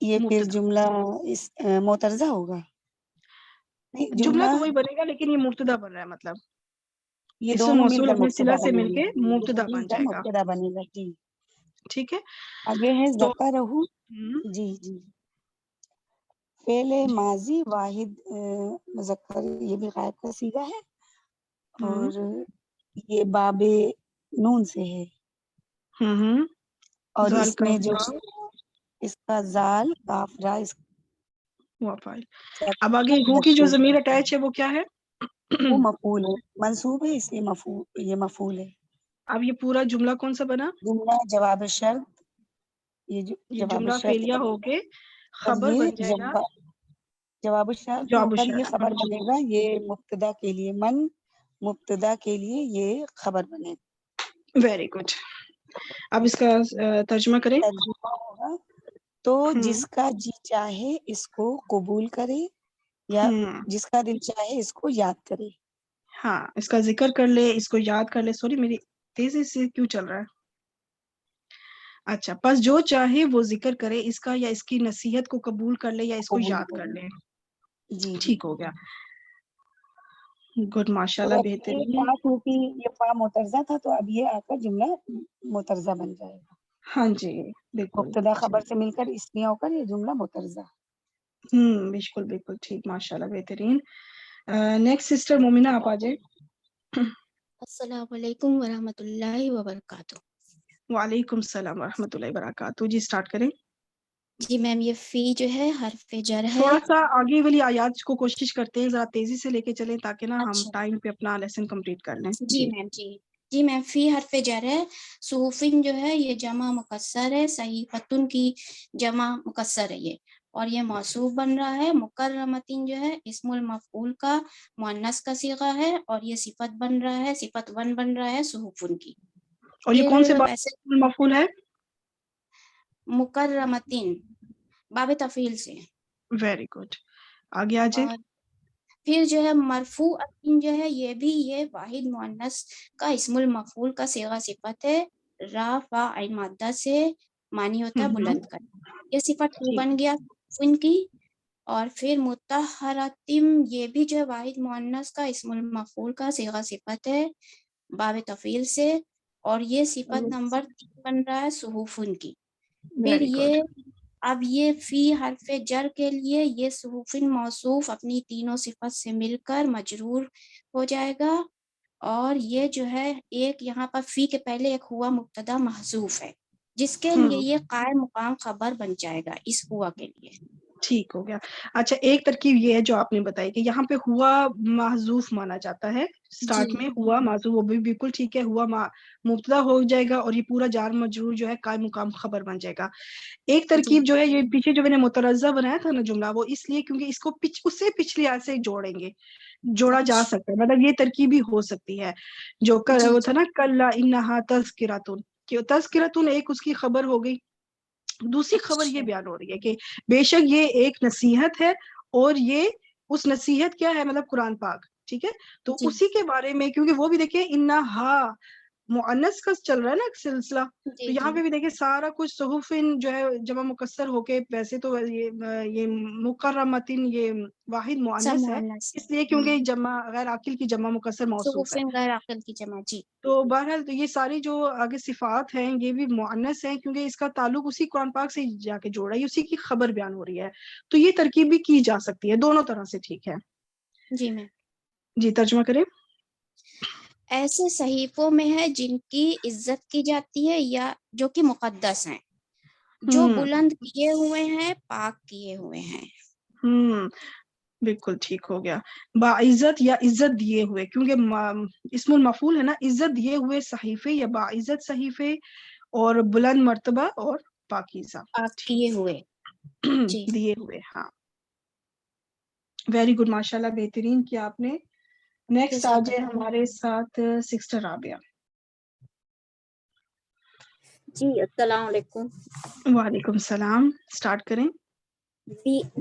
Speaker 10: یہ پھر جملہ اس معترضہ ہوگا. نہیں
Speaker 1: جملہ تو وہی بنے گا لیکن یہ مبتدا بن رہا ہے, مطلب
Speaker 10: یہ
Speaker 1: اس
Speaker 10: دونوں مل
Speaker 1: موصول
Speaker 10: کر
Speaker 1: اپنے
Speaker 10: مبتدا
Speaker 1: صلہ سے
Speaker 10: بنیں
Speaker 1: مل
Speaker 10: گے.
Speaker 1: کے مبتدا بن جائے گا.
Speaker 10: مبتدا بنے گا. جی
Speaker 1: ٹھیک ہے.
Speaker 10: آگے ہے
Speaker 1: تو
Speaker 10: ذکرہو. جی جی فعل ماضی واحد مذکر یہ بھی غائب کا صیغہ ہے اور یہ باب نون سے ہے اور
Speaker 1: زال
Speaker 10: اس میں جو
Speaker 1: کا
Speaker 10: اس کا زال کاف را اس
Speaker 1: ہوا فاعل. اب آگے ہو کی جو ضمیر اٹیچ ہے وہ کیا ہے؟
Speaker 10: وہ مفعول ہے, منصوب ہے اس لیے یہ مفعول ہے.
Speaker 1: اب یہ پورا جملہ کون سا بنا؟
Speaker 10: جملہ جواب شرط. یہ جواب
Speaker 1: جملہ
Speaker 10: شرط
Speaker 1: فعلیہ ہو کے خبر
Speaker 10: یہ
Speaker 1: بن جائے گا.
Speaker 10: جواب شرط ہو
Speaker 1: جواب
Speaker 10: کر یہ
Speaker 1: الشرط.
Speaker 10: خبر بنے گا. یہ مبتدا کے لیے مبتدا کے لیے یہ خبر بنے گا.
Speaker 1: Very good. اب اس کا ترجمہ کریں.
Speaker 10: ترجمہ ہوگا تو جس کا جی چاہے اس کو قبول کرے یا جس کا دل چاہے اس کو یاد کرے.
Speaker 1: ہاں اس کا ذکر کر لے, اس کو یاد کر لے. سوری میری تیزی سے کیوں چل رہا ہے. اچھا, پس جو چاہے وہ ذکر کرے اس کا یا اس کی نصیحت کو قبول کر لے یا اس کو یاد کر لے.
Speaker 10: جی
Speaker 1: ٹھیک ہو گیا. گڈ, ماشاءاللہ, بہترین.
Speaker 10: کیونکہ یہ فا معترضہ تھا تو اب یہ آ کر جملہ معترضہ بن جائے گا.
Speaker 1: ہاں جی بالکل.
Speaker 10: مبتدا خبر سے مل کر اس لیے ہو کر یہ جملہ معترضہ.
Speaker 1: بالکل بالکل ٹھیک, ماشاءاللہ, بہترین. نیکسٹ سسٹر مومنہ آپ آ جائیں.
Speaker 11: السلام علیکم ورحمۃ اللہ وبرکاتہ.
Speaker 1: وعلیکم السلام ورحمۃ اللہ وبرکاتہ. جی اسٹارٹ کریں.
Speaker 11: جی میم, یہ فی جو ہے حرف جر ہے.
Speaker 1: تھوڑا سا آگے والی آیات کو کوشش کرتے ہیں ذرا تیزی سے لے کے چلیں تاکہ نا ہم
Speaker 11: اچھا
Speaker 1: ٹائم پہ اپنا لیسن کمپلیٹ کر لیں.
Speaker 11: جی میم. جی میم, فی حرف جر ہے. صحفن جو ہے یہ جمع مکسر ہے. صحیفتن کی جمع مکسر ہے یہ, اور یہ موصوف بن رہا ہے. مکرمتین جو ہے اسم المفعول کا مؤنث کا صیغہ ہے اور یہ صفت بن رہا ہے, صفت ون بن رہا ہے صحفن کی.
Speaker 1: اور یہ کون سے باب مفعول ہے؟
Speaker 11: مکرمتین باب تفعیل سے.
Speaker 1: Very good. آگے آ جائیں.
Speaker 11: اور پھر جو ہے مرفوع جو ہے یہ بھی یہ واحد مؤنث کا اسم المفعول کا صیغہ صفت ہے. را فا عین مادہ سے معنی ہوتا ہے بلند کرنا. یہ صفت بن گیا ان کی. اور پھر مطہراتم یہ بھی جو ہے واحد مؤنث کا اسم المفعول کا صیغہ صفت ہے باب تفعیل سے, اور یہ صفت نمبر 3 بن رہا ہے صحفن کی. پھر یہ اب یہ فی حرف جر کے لیے یہ صحفن موصوف اپنی تینوں صفت سے مل کر مجرور ہو جائے گا. اور یہ جو ہے ایک یہاں پر فی کے پہلے ایک ہوا مبتدا محذوف ہے جس کے لیے یہ قائم مقام خبر بن جائے گا اس ہوا کے لیے.
Speaker 1: ٹھیک ہو گیا. اچھا, ایک ترکیب یہ ہے جو آپ نے بتائی کہ یہاں پہ ہوا محذوف مانا جاتا ہے. سٹارٹ میں ہوا محذوف, وہ بھی بالکل ٹھیک ہے. ہوا مبتدا ہو جائے گا اور یہ پورا جار مجرور جو ہے قائم مقام خبر بن جائے گا. ایک ترکیب جو ہے یہ پیچھے جو میں نے مترجع بنایا تھا نا جملہ, وہ اس لیے کیونکہ اس کو اس سے پچھلی آیت سے جوڑیں گے, جوڑا جا سکتا ہے. مطلب یہ ترکیب بھی ہو سکتی ہے جو وہ تھا نا کلا انہا تذکرۃ, کہ تذکرۃ ایک اس کی خبر ہو گئی. دوسری خبر یہ بیان ہو رہی ہے کہ بے شک یہ ایک نصیحت ہے اور یہ اس نصیحت کیا ہے, مطلب قرآن پاک. ٹھیک ہے, تو اسی کے بارے میں, کیونکہ وہ بھی دیکھیں انہا مؤنث کا چل رہا ہے نا ایک سلسلہ, تو یہاں پہ بھی دیکھیں سارا کچھ صحفن جو ہے جمع مکسر ہو کے, ویسے تو یہ مکرمتین یہ واحد مؤنث ہے اس لیے کیونکہ جمع غیر عاقل کی جمع مکسر موصوف ہے.
Speaker 11: غیر عاقل کی جمع. جی
Speaker 1: تو بہرحال تو یہ ساری جو آگے صفات ہیں یہ بھی مؤنث ہیں کیونکہ اس کا تعلق اسی قرآن پاک سے جا کے جوڑا ہے, اسی کی خبر بیان ہو رہی ہے. تو یہ ترکیب بھی کی جا سکتی ہے دونوں طرح سے. ٹھیک ہے
Speaker 11: جی میم.
Speaker 1: جی ترجمہ کریں.
Speaker 11: ایسے صحیفوں میں ہے جن کی عزت کی جاتی ہے یا جو کہ مقدس ہیں, جو بلند کیے ہوئے ہیں, پاک کیے ہوئے ہیں.
Speaker 1: بالکل ٹھیک ہو گیا. باعزت یا عزت دیے ہوئے, کیونکہ اسم المفعول ہے نا, عزت دیے ہوئے صحیفے یا باعزت صحیفے اور بلند مرتبہ اور پاکیزہ
Speaker 11: کیے ہوئے
Speaker 1: دیے ہوئے. ہاں ویری گڈ, ماشاءاللہ, بہترین کیا آپ نے. نیکسٹ آ جائے ہمارے ساتھ سسٹر رابعہ.
Speaker 12: جی السلام علیکم.
Speaker 1: وعلیکم السلام. اسٹارٹ کریں.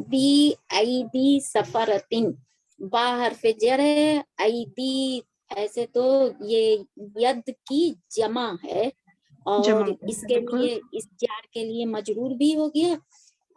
Speaker 12: بی ایدی سفرتن, با حرف جر ہے, ایدی ایسے تو یہ ید کی جمع ہے اور اس کے لیے اس جار کے لیے مجرور بھی ہو گیا.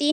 Speaker 11: 3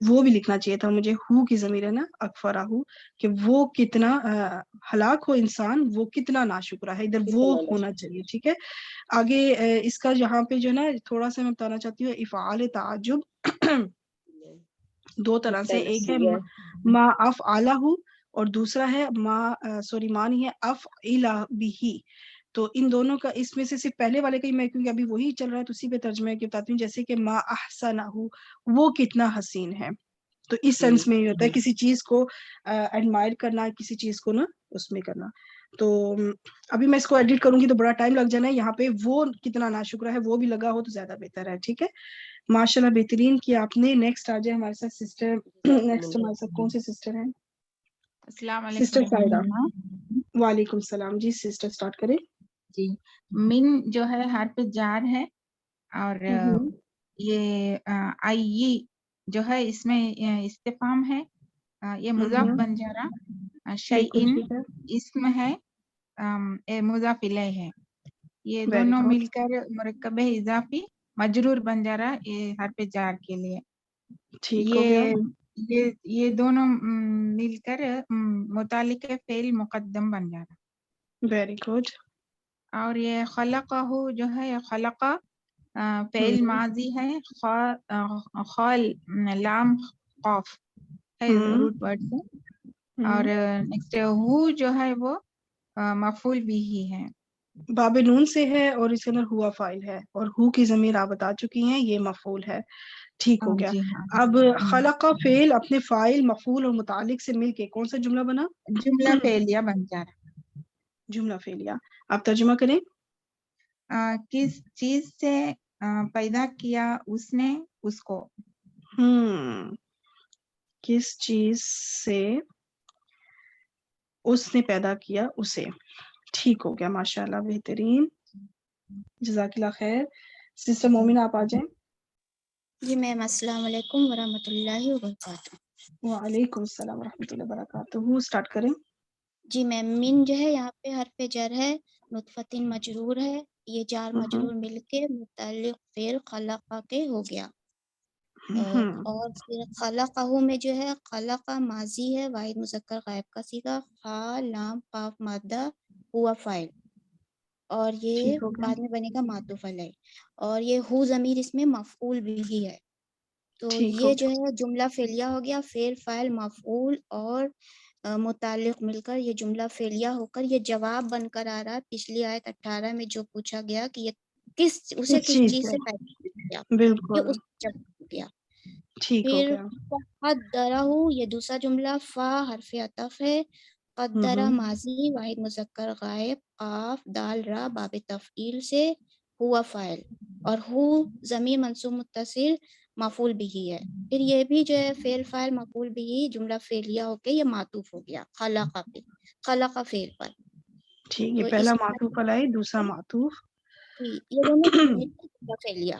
Speaker 1: وہ بھی لکھنا چاہیے تھا مجھے. ہو کی ضمیر ہے نا اکفراہو, کہ وہ کتنا ہلاک ہو انسان, وہ کتنا ناشکرا ہے, ادھر وہ ہونا چاہیے. ٹھیک ہے, آگے اس کا یہاں پہ جو ہے نا تھوڑا سا میں بتانا چاہتی ہوں, افعال تعجب دو طرح سے, ایک ہے ما افعلہ اور دوسرا ہے ما ما نہیں ہے افعلہ بھی. تو ان دونوں کا اس میں سے صرف پہلے والے کا ہی میں, کیونکہ ابھی وہی چل رہا ہے تو اسی پہ ترجمہ کی بتاتی ہوں. جیسے کہ ما احسنہ, وہ کتنا حسین ہے. تو اس سینس میں یہ ہوتا ہے کسی چیز کو ایڈمائر کرنا, کسی چیز کو نا اس میں کرنا. تو ابھی میں اس کو ایڈٹ کروں گی تو بڑا ٹائم لگ جانا ہے. یہاں پہ وہ کتنا ناشکرا ہے وہ بھی لگا ہو تو زیادہ بہتر ہے. ٹھیک ہے, ماشاءاللہ بہترین کیا آپ نے. نیکسٹ آ جائے ہمارے ساتھ سسٹر. نیکسٹ ہمارے ساتھ کون سی سسٹر ہیں؟
Speaker 13: السلام علیکم.
Speaker 1: سسٹر سائرہ. وعلیکم السلام. جی سسٹر سٹارٹ کریں.
Speaker 13: جی, من جو ہے حرف جار ہے, اور یہ آئی جو ہے اس میں استفہام ہے, یہ مضاف بن جا رہا. شیئن اسم ہے, مضاف الیہ ہے. یہ دونوں مل کر مرکب اضافی مجرور بن جا رہا یہ حرف جار کے لیے. یہ دونوں مل کر متعلق فعل مقدم بن جا رہا.
Speaker 1: Very good.
Speaker 13: اور یہ خلقہ جو ہے, یہ خلقہ فعل ماضی ہے, خال لام قاف ہے روٹ ورڈ سے. اور نیکسٹ ہو جو ہے وہ مفعول بھی ہی ہے,
Speaker 1: باب نون سے ہے, اور اس کے اندر ہوا فاعل ہے, اور ہو کی ضمیر آپ بتا چکی ہیں یہ مفعول ہے. ٹھیک ہو گیا. اب خلقہ فعل اپنے فاعل مفعول اور متعلق سے مل کے کون سا جملہ بنا؟
Speaker 13: جملہ فعلیہ بن جا رہا.
Speaker 1: جملہ فعلیہ. آپ ترجمہ کریں.
Speaker 13: کس چیز سے پیدا کیا اس نے اس کو.
Speaker 1: کس چیز سے اس نے پیدا کیا اسے. ٹھیک ہو گیا, ماشاءاللہ بہترین, جزاک اللہ خیر. سسٹر مومنہ آپ آ جائیں.
Speaker 11: جی میم, السلام علیکم ورحمۃ اللہ وبرکاتہ.
Speaker 1: وعلیکم السلام ورحمۃ اللہ وبرکاتہ. اسٹارٹ کریں.
Speaker 11: جی میم, من جو ہے یہاں پہ حرف جر ہے, نطفتن مجرور ہے, یہ جار مجرور مل کے متعلق فعل خلقہ کے ہو گیا. اور پھر خلقہ میں جو ہے خلقہ ماضی ہے, واحد مذکر غائب کا صیغہ, خا لام قاف مادہ ہوا فاعل, اور یہ بعد میں بنے گا معطوف علیہ. اور یہ ہو ضمیر اس میں مفعول بھی ہی ہے. تو یہ جو ہے جملہ فعلیہ ہو گیا, فعل فاعل مفعول اور متعلق مل کر یہ جملہ فعلیہ ہو کر یہ جواب بن کر آ رہا. پچھلی آیت 18 میں جو پوچھا گیا کہ یہ اسے کس چیز سے پیدا کیا, یہ اس جواب ہو گیا. پھر قدرہ, یہ دوسرا جملہ, فا حرف عطف ہے, قدرہ ماضی واحد مذکر غائب, قاف دال را باب تفعیل سے, ہوا فاعل, اور ہو ضمیر منصوب متصل مفعول بھی ہے. پھر یہ بھی جو ہے فعل فاعل مفعول بھی جملہ فعلیہ ہو کے یہ معطوف ہو گیا خلقہ پہ, خلقہ فعل پر.
Speaker 1: ٹھیک ہے, پہلا معطوف علیہ, دوسرا معطوف.
Speaker 11: یہ دونوں جملہ فعلیہ.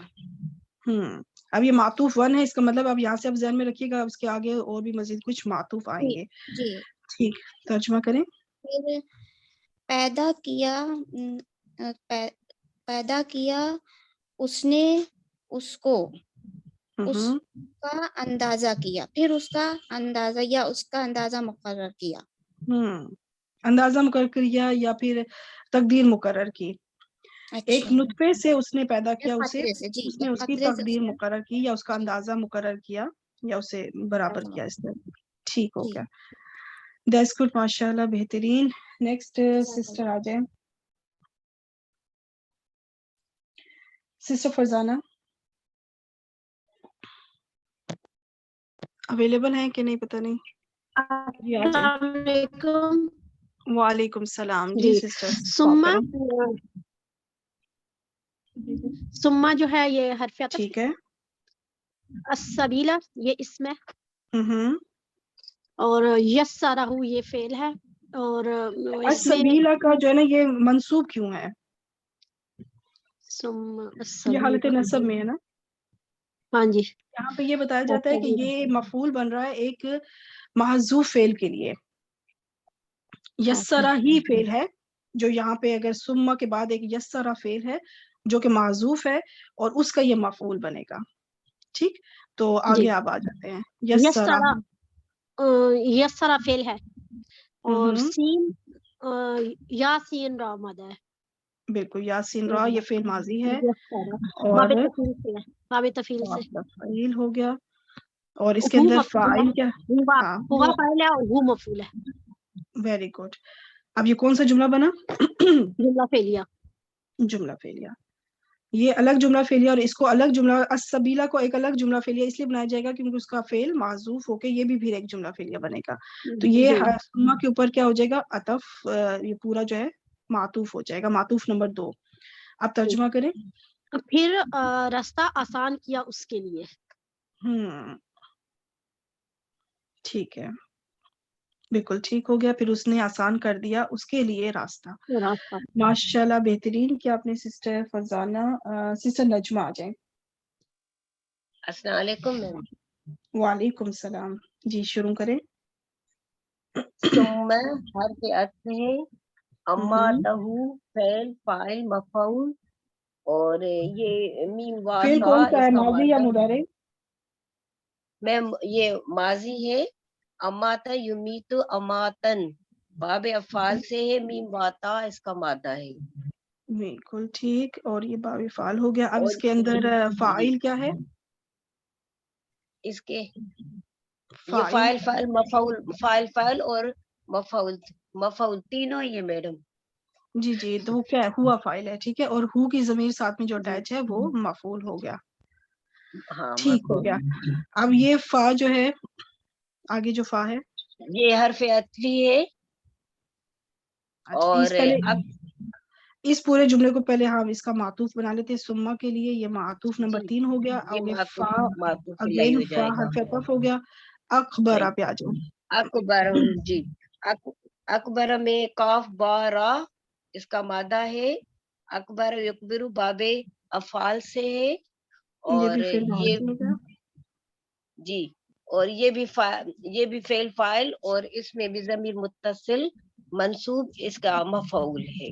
Speaker 1: اب یہ معطوف 1 ہے, اس کا مطلب اب یہاں سے اب ذہن میں رکھیے گا اس کے آگے اور بھی مزید کچھ معطوف آئیں گے. ٹھیک, ترجمہ کریں.
Speaker 11: پھر پیدا کیا اس نے اس کو, اس کا اندازہ کیا, پھر اس کا اندازہ یا اس کا اندازہ مقرر کیا.
Speaker 1: اندازہ مقرر کیا یا پھر تقدیر مقرر کی. ایک نطفے سے اس نے پیدا کیا اسے, اس نے اس کی تقدیر مقرر کی یا اس کا اندازہ مقرر کیا یا اسے برابر کیا اس طرح. ٹھیک ہو گیا, دیٹس گڈ, ماشاءاللہ بہترین. نیکسٹ سسٹر آ جائیں. سسٹر فرزانہ اویلیبل ہیں کہ نہیں پتہ نہیں.
Speaker 14: السلام علیکم.
Speaker 1: وعلیکم السلام. جی سسٹر.
Speaker 14: سما جو ہے یہ حرف عطف.
Speaker 1: ٹھیک ہے.
Speaker 14: السبیلہ یہ اسم ہے, اور یسرہ یہ فعل ہے. اور
Speaker 1: السبیلہ کا جو ہے نا یہ منصوب کیوں ہے؟ یہ حالت نصب میں ہے نا.
Speaker 14: ہاں جی,
Speaker 1: یہاں پہ یہ بتایا جاتا ہے کہ یہ مفعول بن رہا ہے ایک محذوف فعل کے لیے. یسرہ ہی فعل ہے جو یہاں پہ اگر سما کے بعد ایک یسرہ فعل ہے جو کہ محذوف ہے, اور اس کا یہ مفعول بنے گا. ٹھیک, تو آگے آپ آ جاتے ہیں. یسرا
Speaker 14: یسرا فعل ہے اور سین یا سین را مادہ ہے.
Speaker 1: بالکل, یاسین را یہ فعل ماضی ہے
Speaker 14: باب
Speaker 1: اور
Speaker 14: تفعیل سے ہے, باب تفعیل سے
Speaker 1: فعیل ہو گیا, اور اس کے اندر فاعل کیا؟ ہاں,
Speaker 14: ہوا فاعل ہے اور وہ مفعول ہے.
Speaker 1: Very good. اب یہ کون سا جملہ بنا؟
Speaker 14: جملہ فعلیہ.
Speaker 1: جملہ فعلیہ, یہ الگ جملہ فعلیہ, اور اس کو الگ جملہ السبیلا کو ایک الگ جملہ فعلیہ اس لیے بنایا جائے گا کیونکہ اس کا فعل معذوف ہو کے یہ بھی پھر ایک جملہ فعلیہ بنے گا. تو یہ سما کے اوپر کیا ہو جائے گا؟ عطف, یہ پورا جو ہے معطوف ہو جائے گا, معطوف نمبر 2. اب ترجمہ کریں.
Speaker 14: پھر راستہ آسان کیا اس کے لیے.
Speaker 1: ٹھیک ہے, بالکل ٹھیک ہو گیا. پھر اس نے آسان کر دیا اس کے لیے راستہ. ماشاءاللہ, بہترین. کیا اپنے سسٹر فرزانہ, سسٹر نجمہ آ جائیں.
Speaker 15: السلام علیکم میم.
Speaker 1: وعلیکم السلام. جی شروع کریں.
Speaker 15: ثم حرف عطف ہے, اما تہو فعل فاعل مفعول, اور یہ میم
Speaker 1: فعل
Speaker 15: واتا
Speaker 1: کون سا ہے,
Speaker 15: اس کا
Speaker 1: ماضی یا
Speaker 15: مادہ
Speaker 1: مضارع؟
Speaker 15: میم یہ ماضی ہے. اماتا یمیت اماتن باب افعال سے ہے, میم واتا اس کا مادہ ہے.
Speaker 1: بالکل ٹھیک, اور یہ باب فعال ہو گیا. اب
Speaker 15: اور
Speaker 1: اس کے اندر فاعل کیا ہے؟
Speaker 15: اس کے یہ فاعل فاعل مفعول, فاعل فاعل اور مفعول تینوں ہی ہے میڈم.
Speaker 1: جی جی, تو وہ کیا ہے؟ ہوا فاعل ہے. ٹھیک ہے, اور ہو کی ضمیر ساتھ میں جو اٹیچ ہے وہ مفعول ہو گیا.
Speaker 15: ہاں
Speaker 1: ٹھیک ہو گیا. اب یہ فا جو ہے, آگے جو فا ہے
Speaker 15: یہ حرف عطفی ہے. اور اب
Speaker 1: اس پورے جملے کو پہلے ہم اس کا معطوف بنا لیتے ہیں سما کے لیے. یہ معطوف نمبر 3 ہو گیا.
Speaker 15: یہ
Speaker 1: فا
Speaker 15: معطوف
Speaker 1: اگین
Speaker 15: ہو
Speaker 1: فا
Speaker 15: جائے گا.
Speaker 1: حرف عطف ہو گیا. اخبر پہ آ جاؤ.
Speaker 15: اکبر, جی اکبر میں کاف بارا اس کا مادہ ہے. اکبر یکبر باب افعال سے ہے, اور یہ جی, اور یہ بھی فعل فاعل, اور اس میں بھی ضمیر متصل منصوب اس کا مفعول ہے.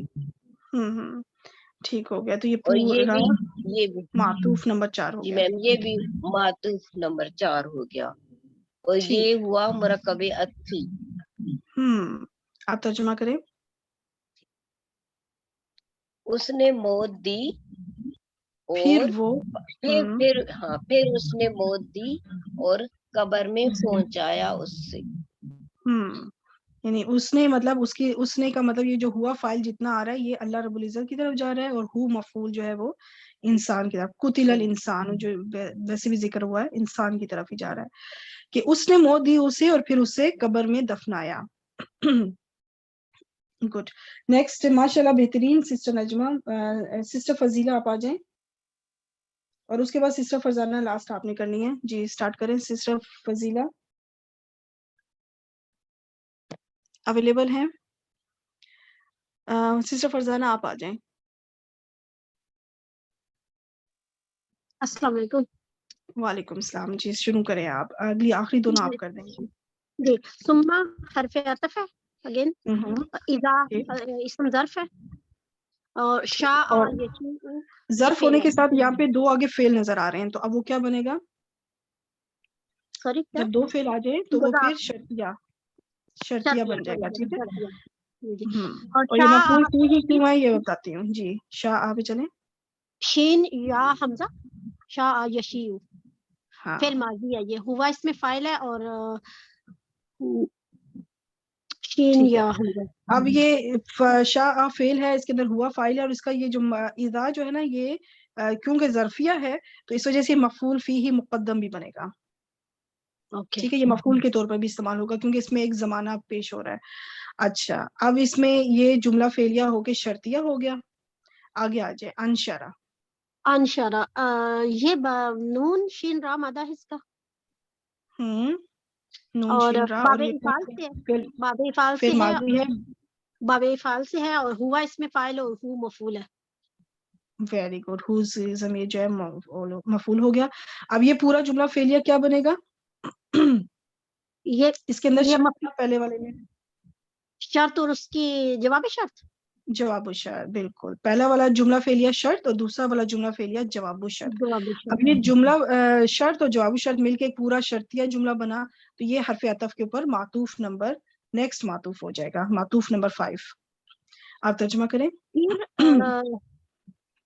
Speaker 1: ٹھیک ہو گیا. تو یہ
Speaker 15: اور
Speaker 1: پورا
Speaker 15: یہ بھی
Speaker 1: معطوف نمبر 4 ہو
Speaker 15: جی
Speaker 1: گیا.
Speaker 15: میم, یہ بھی معطوف نمبر 4 ہو گیا. اور یہ ہوا مرکب عطفی.
Speaker 1: آپ ترجمہ کریں.
Speaker 15: اس نے موت دی,
Speaker 1: پھر
Speaker 15: اور
Speaker 1: وہ
Speaker 15: پھر اس نے موت دی اور قبر میں پہنچایا اس سے.
Speaker 1: یعنی اس نے مطلب اس نے کا مطلب یہ جو ہوا فائل جتنا آ رہا ہے یہ اللہ رب العزت کی طرف جا رہا ہے, اور ہو مفعول جو ہے وہ انسان کی طرف, قتل الانسان جو ویسے بھی ذکر ہوا ہے انسان کی طرف ہی جا رہا ہے کہ اس نے موت دی اسے اور پھر اسے قبر میں دفنایا. گڈ. نیکسٹ ماشاءاللہ بہترین سسٹر نجمہ. سسٹر فضیلہ آپ آ جائیں, اور اس کے بعد سسٹر فرزانہ لاسٹ آپ نے کرنی ہے. جی سٹارٹ کریں سسٹر فضیلہ. اویلیبل ہیں؟ سسٹر فرزانہ آپ آ جائیں.
Speaker 14: السلام علیکم.
Speaker 1: وعلیکم السلام. جی شروع کریں آپ, اگلی آخری دونوں آپ کر دیں گے.
Speaker 14: جی, ثم حرف عطف ہے اگین, اذا اسم ظرف ہے, اور شاء
Speaker 1: اور ظرف ہونے کے ساتھ یہاں پہ 2 آگے فعل نظر آ رہے ہیں, تو اب وہ کیا بنے گا؟
Speaker 14: سوری
Speaker 1: جب 2 فعل آ جائیں تو وہ پھر شرطیہ بن جائے گا. ٹھیک ہے, اور یہ مفعول فیہ کیوں ہے یہ بتاتی ہوں. جی شاء آپ چلیں.
Speaker 14: شین یا حمزہ, شاء یشیء فعل ماضی ہے. یہ ہوا اس میں فاعل ہے, اور شین یا حمزہ.
Speaker 1: اب یہ شاء فعل ہے, اس کے اندر ہوا فاعل ہے, اور اس کا یہ جو اذا جو ہے نا یہ کیونکہ ظرفیہ ہے تو اس وجہ سے مفعول فیہ مقدم بھی بنے گا. ٹھیک ہے, یہ مفعول کے طور پر بھی استعمال ہوگا کیونکہ اس میں ایک زمانہ پیش ہو رہا ہے. اچھا, اب اس میں یہ جملہ فعلیہ ہو کے شرطیہ ہو گیا. آگے آ جائے. انشرا.
Speaker 14: انشرا, یہ نون شین را مادہ ہے اس کا, اور باب افعال سے ہے, باب افعال سے ہے, باب افعال سے ہے, اور ہوا اس میں فاعل اور ہو مفعول ہے.
Speaker 1: Very good. ہوز ضمیر جو ہے مفعول ہو گیا. اب یہ پورا جملہ فعلیہ کیا بنے گا؟
Speaker 14: یہ
Speaker 1: اس کے اندر شرط پہلے والے میں
Speaker 14: شرط اور اس کی جواب شرط.
Speaker 1: جواب الشرط، بالکل. پہلا والا جملہ فعلیہ شرط اور دوسرا والا جملہ فعلیہ جواب الشرط. اب یہ جملہ شرط اور جواب الشرط مل کے ایک پورا شرطیہ جملہ بنا، تو یہ حرف عطف کے اوپر معطوف نمبر نیکسٹ معطوف ہو جائے گا، معطوف نمبر 5. آپ ترجمہ کریں.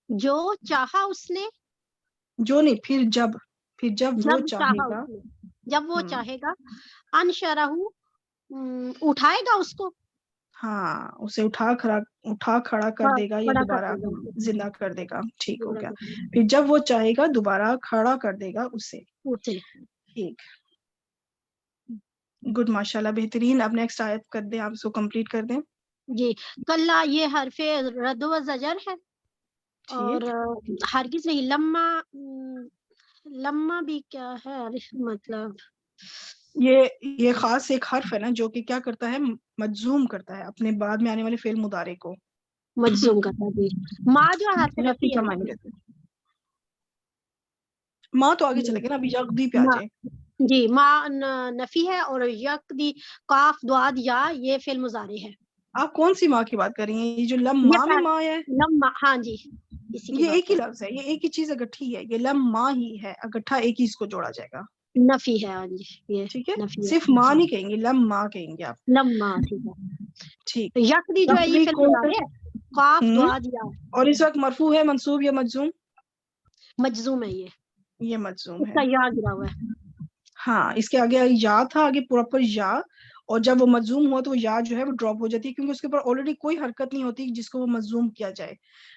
Speaker 14: جو چاہا اس نے،
Speaker 1: جو نہیں، پھر جب وہ چاہے گا،
Speaker 14: جب وہ چاہے گا، انشرہ اٹھائے گا اس کو،
Speaker 1: ہاں اسے اٹھا کھڑا کر دے گا یا دوبارہ زندہ کر دے گا. ٹھیک ہو گیا. پھر جب وہ چاہے گا دوبارہ کھڑا کر دے گا اسے. ٹھیک، گڈ، ماشاءاللہ، بہترین. اب نیکسٹ آیت کر دیں، آپ اس کو کمپلیٹ کر دیں.
Speaker 14: جی. کلا یہ حرف رد و زجر ہے، اور ہرگز نہیں. لما بھی کیا ہے مطلب،
Speaker 1: یہ خاص ایک حرف ہے نا جو کہ کیا کرتا ہے، مجزوم کرتا ہے اپنے بعد میں آنے والے فعل مضارع کو
Speaker 14: مجزوم کرتا ہے. ماں جو حرف
Speaker 1: نفی کا معنی دیتا ہے. ماں تو آگے چلے گا نا، ابھی یقدی پہ آ جائے.
Speaker 14: جی، ماں نفی ہے، اور یقدی قاف دعاد یا یہ فعل مضارع ہے.
Speaker 1: آپ کون سی ماں کی بات کر رہی ہیں؟ یہ جو لما میں ماں ہے،
Speaker 14: لما، ہاں جی،
Speaker 1: یہ ایک ہی لفظ ہے، یہ ایک ہی چیز اکٹھی ہے. یہ لما ہی ہے، اکٹھا ایک ہی اس کو جوڑا جائے گا.
Speaker 14: نفی ہے، ہاں جی، یہ
Speaker 1: ٹھیک ہے.
Speaker 14: نفی ہے.
Speaker 1: صرف ماں نہیں کہیں گے، لما کہیں گے آپ.
Speaker 14: لما، ٹھیک ہے.
Speaker 1: ٹھیک.
Speaker 14: یقدی جو ہے یہ فعل مضارع ہے، قاف دعاد یا.
Speaker 1: اور اس وقت مرفوع ہے، منصوب یا مجزوم؟
Speaker 14: مجزوم ہے. یہ
Speaker 1: مجزوم ہے.
Speaker 14: اس کا یا گرا ہوا ہے.
Speaker 1: ہاں، اس کے آگے یا تھا، آگے پراپر یا، اور جب وہ مجزوم ہوا تو وہ یا جو ہے وہ ڈراپ ہو جاتی ہے، کیونکہ اس کے اوپر آلریڈی کوئی حرکت نہیں ہوتی جس کو وہ مجزوم کیا جائے،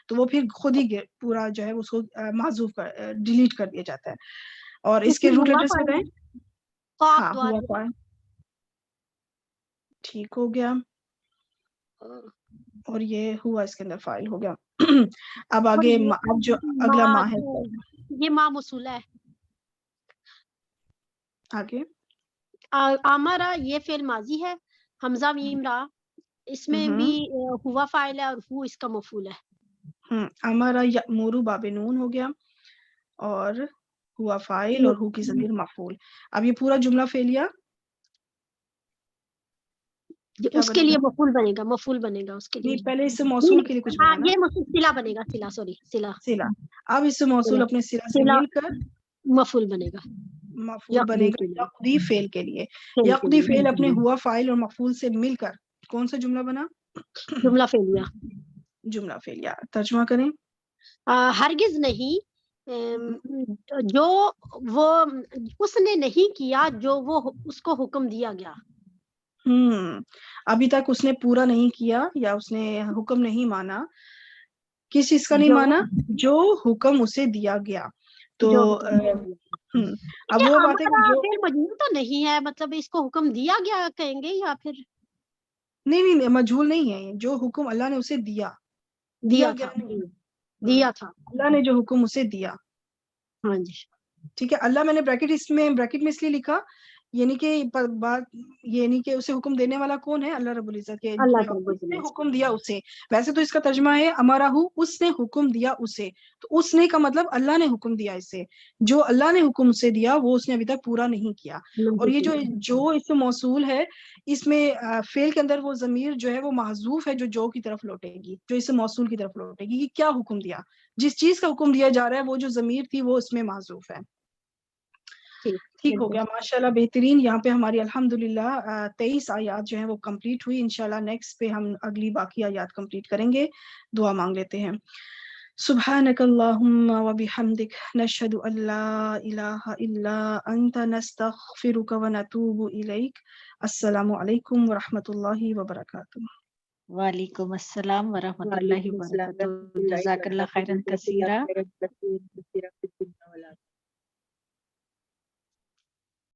Speaker 1: تو وہ پھر خود ہی پورا جو ہے اس کو محذوف ڈیلیٹ کر دیا جاتا ہے. اور اس کے روٹ لیٹرز بتائیں. ہاں، ہوا فاعل. ٹھیک ہو گیا. اور یہ ہوا اس کے اندر فاعل ہو گیا. اب آگے اب جو اگلا ماں ہے،
Speaker 14: یہ ماں موصولہ ہے.
Speaker 1: آگے
Speaker 14: امرا یہ فعل ماضی ہے، حمزہ میم را، اس میں بھی ہوا فاعل ہے اور ہو اس کا مفعول ہے.
Speaker 1: امرا یأمر باب نون ہو گیا، اور ہوا فاعل اور ہو کی ضمیر مفعول. اب یہ پورا جملہ فعلیہ
Speaker 14: اس کے لیے مفعول بنے گا، مفعول بنے گا اس کے لیے.
Speaker 1: پہلے اس سے موصول کے لیے کچھ بنانا.
Speaker 14: یہ صلہ بنے گا، صلہ، سوری، صلہ.
Speaker 1: اب اس سے موصول اپنے صلہ سے مل کر
Speaker 14: مفعول بنے گا،
Speaker 1: مفعول بنے گا یقضی فعل کے لیے. یقضی فعل اپنے ہوا فاعل اور مفعول سے مل کر کون سا جملہ بنا؟
Speaker 14: جملہ فعلیہ.
Speaker 1: جملہ فعلیہ. ترجمہ کریں.
Speaker 14: ہرگز نہیں جو وہ اس نے نہیں کیا جو وہ اس کو حکم دیا گیا.
Speaker 1: ابھی تک اس نے پورا نہیں کیا یا اس نے حکم نہیں مانا. کس چیز کا نہیں مانا؟ جو حکم اسے دیا گیا. تو اب وہ بات ہے کہ جو
Speaker 14: مجھول تو نہیں ہے، مطلب اس کو حکم دیا گیا کہیں گے یا پھر
Speaker 1: نہیں، مجھول نہیں ہے. جو حکم اللہ نے اسے دیا
Speaker 14: تھا،
Speaker 1: اللہ نے جو حکم اسے دیا.
Speaker 14: ہاں جی،
Speaker 1: ٹھیک ہے. اللہ میں نے بریکٹ میں اس لیے لکھا، یعنی کہ بات یعنی کہ اسے حکم دینے والا کون ہے؟ اللہ رب العزت کے. اس نے حکم دیا اسے. ویسے تو اس کا ترجمہ ہے امرہ، اس نے حکم دیا اسے. تو اس نے کا مطلب اللہ نے حکم دیا اسے. جو اللہ نے حکم اسے دیا وہ اس نے ابھی تک پورا نہیں کیا. اور یہ جو اس سے موصول ہے، اس میں فعل کے اندر وہ ضمیر جو ہے وہ محذوف ہے، جو کی طرف لوٹے گی، جو اس سے موصول کی طرف لوٹے گی. کیا حکم دیا؟ جس چیز کا حکم دیا جا رہا ہے وہ جو ضمیر تھی وہ اس میں محذوف ہے. ٹھیک ہو گیا، ماشاءاللہ، بہترین. یہاں پہ ہماری الحمدللہ 23 آیات جو ہیں وہ کمپلیٹ ہوئی. انشاءاللہ نیکسٹ پہ ہم اگلی باقی آیات کمپلیٹ کریں گے. دعا مانگ لیتے ہیں. سبحانک اللہم و بحمدک نشہد ان لا الہ الا انت نستغفرک و نتوب الیک. السلام علیکم ورحمۃ اللہ وبرکاتہ.
Speaker 3: وعلیکم السلام ورحمۃ اللہ وبرکاتہ. جزاک اللہ خیرن کثیرہ.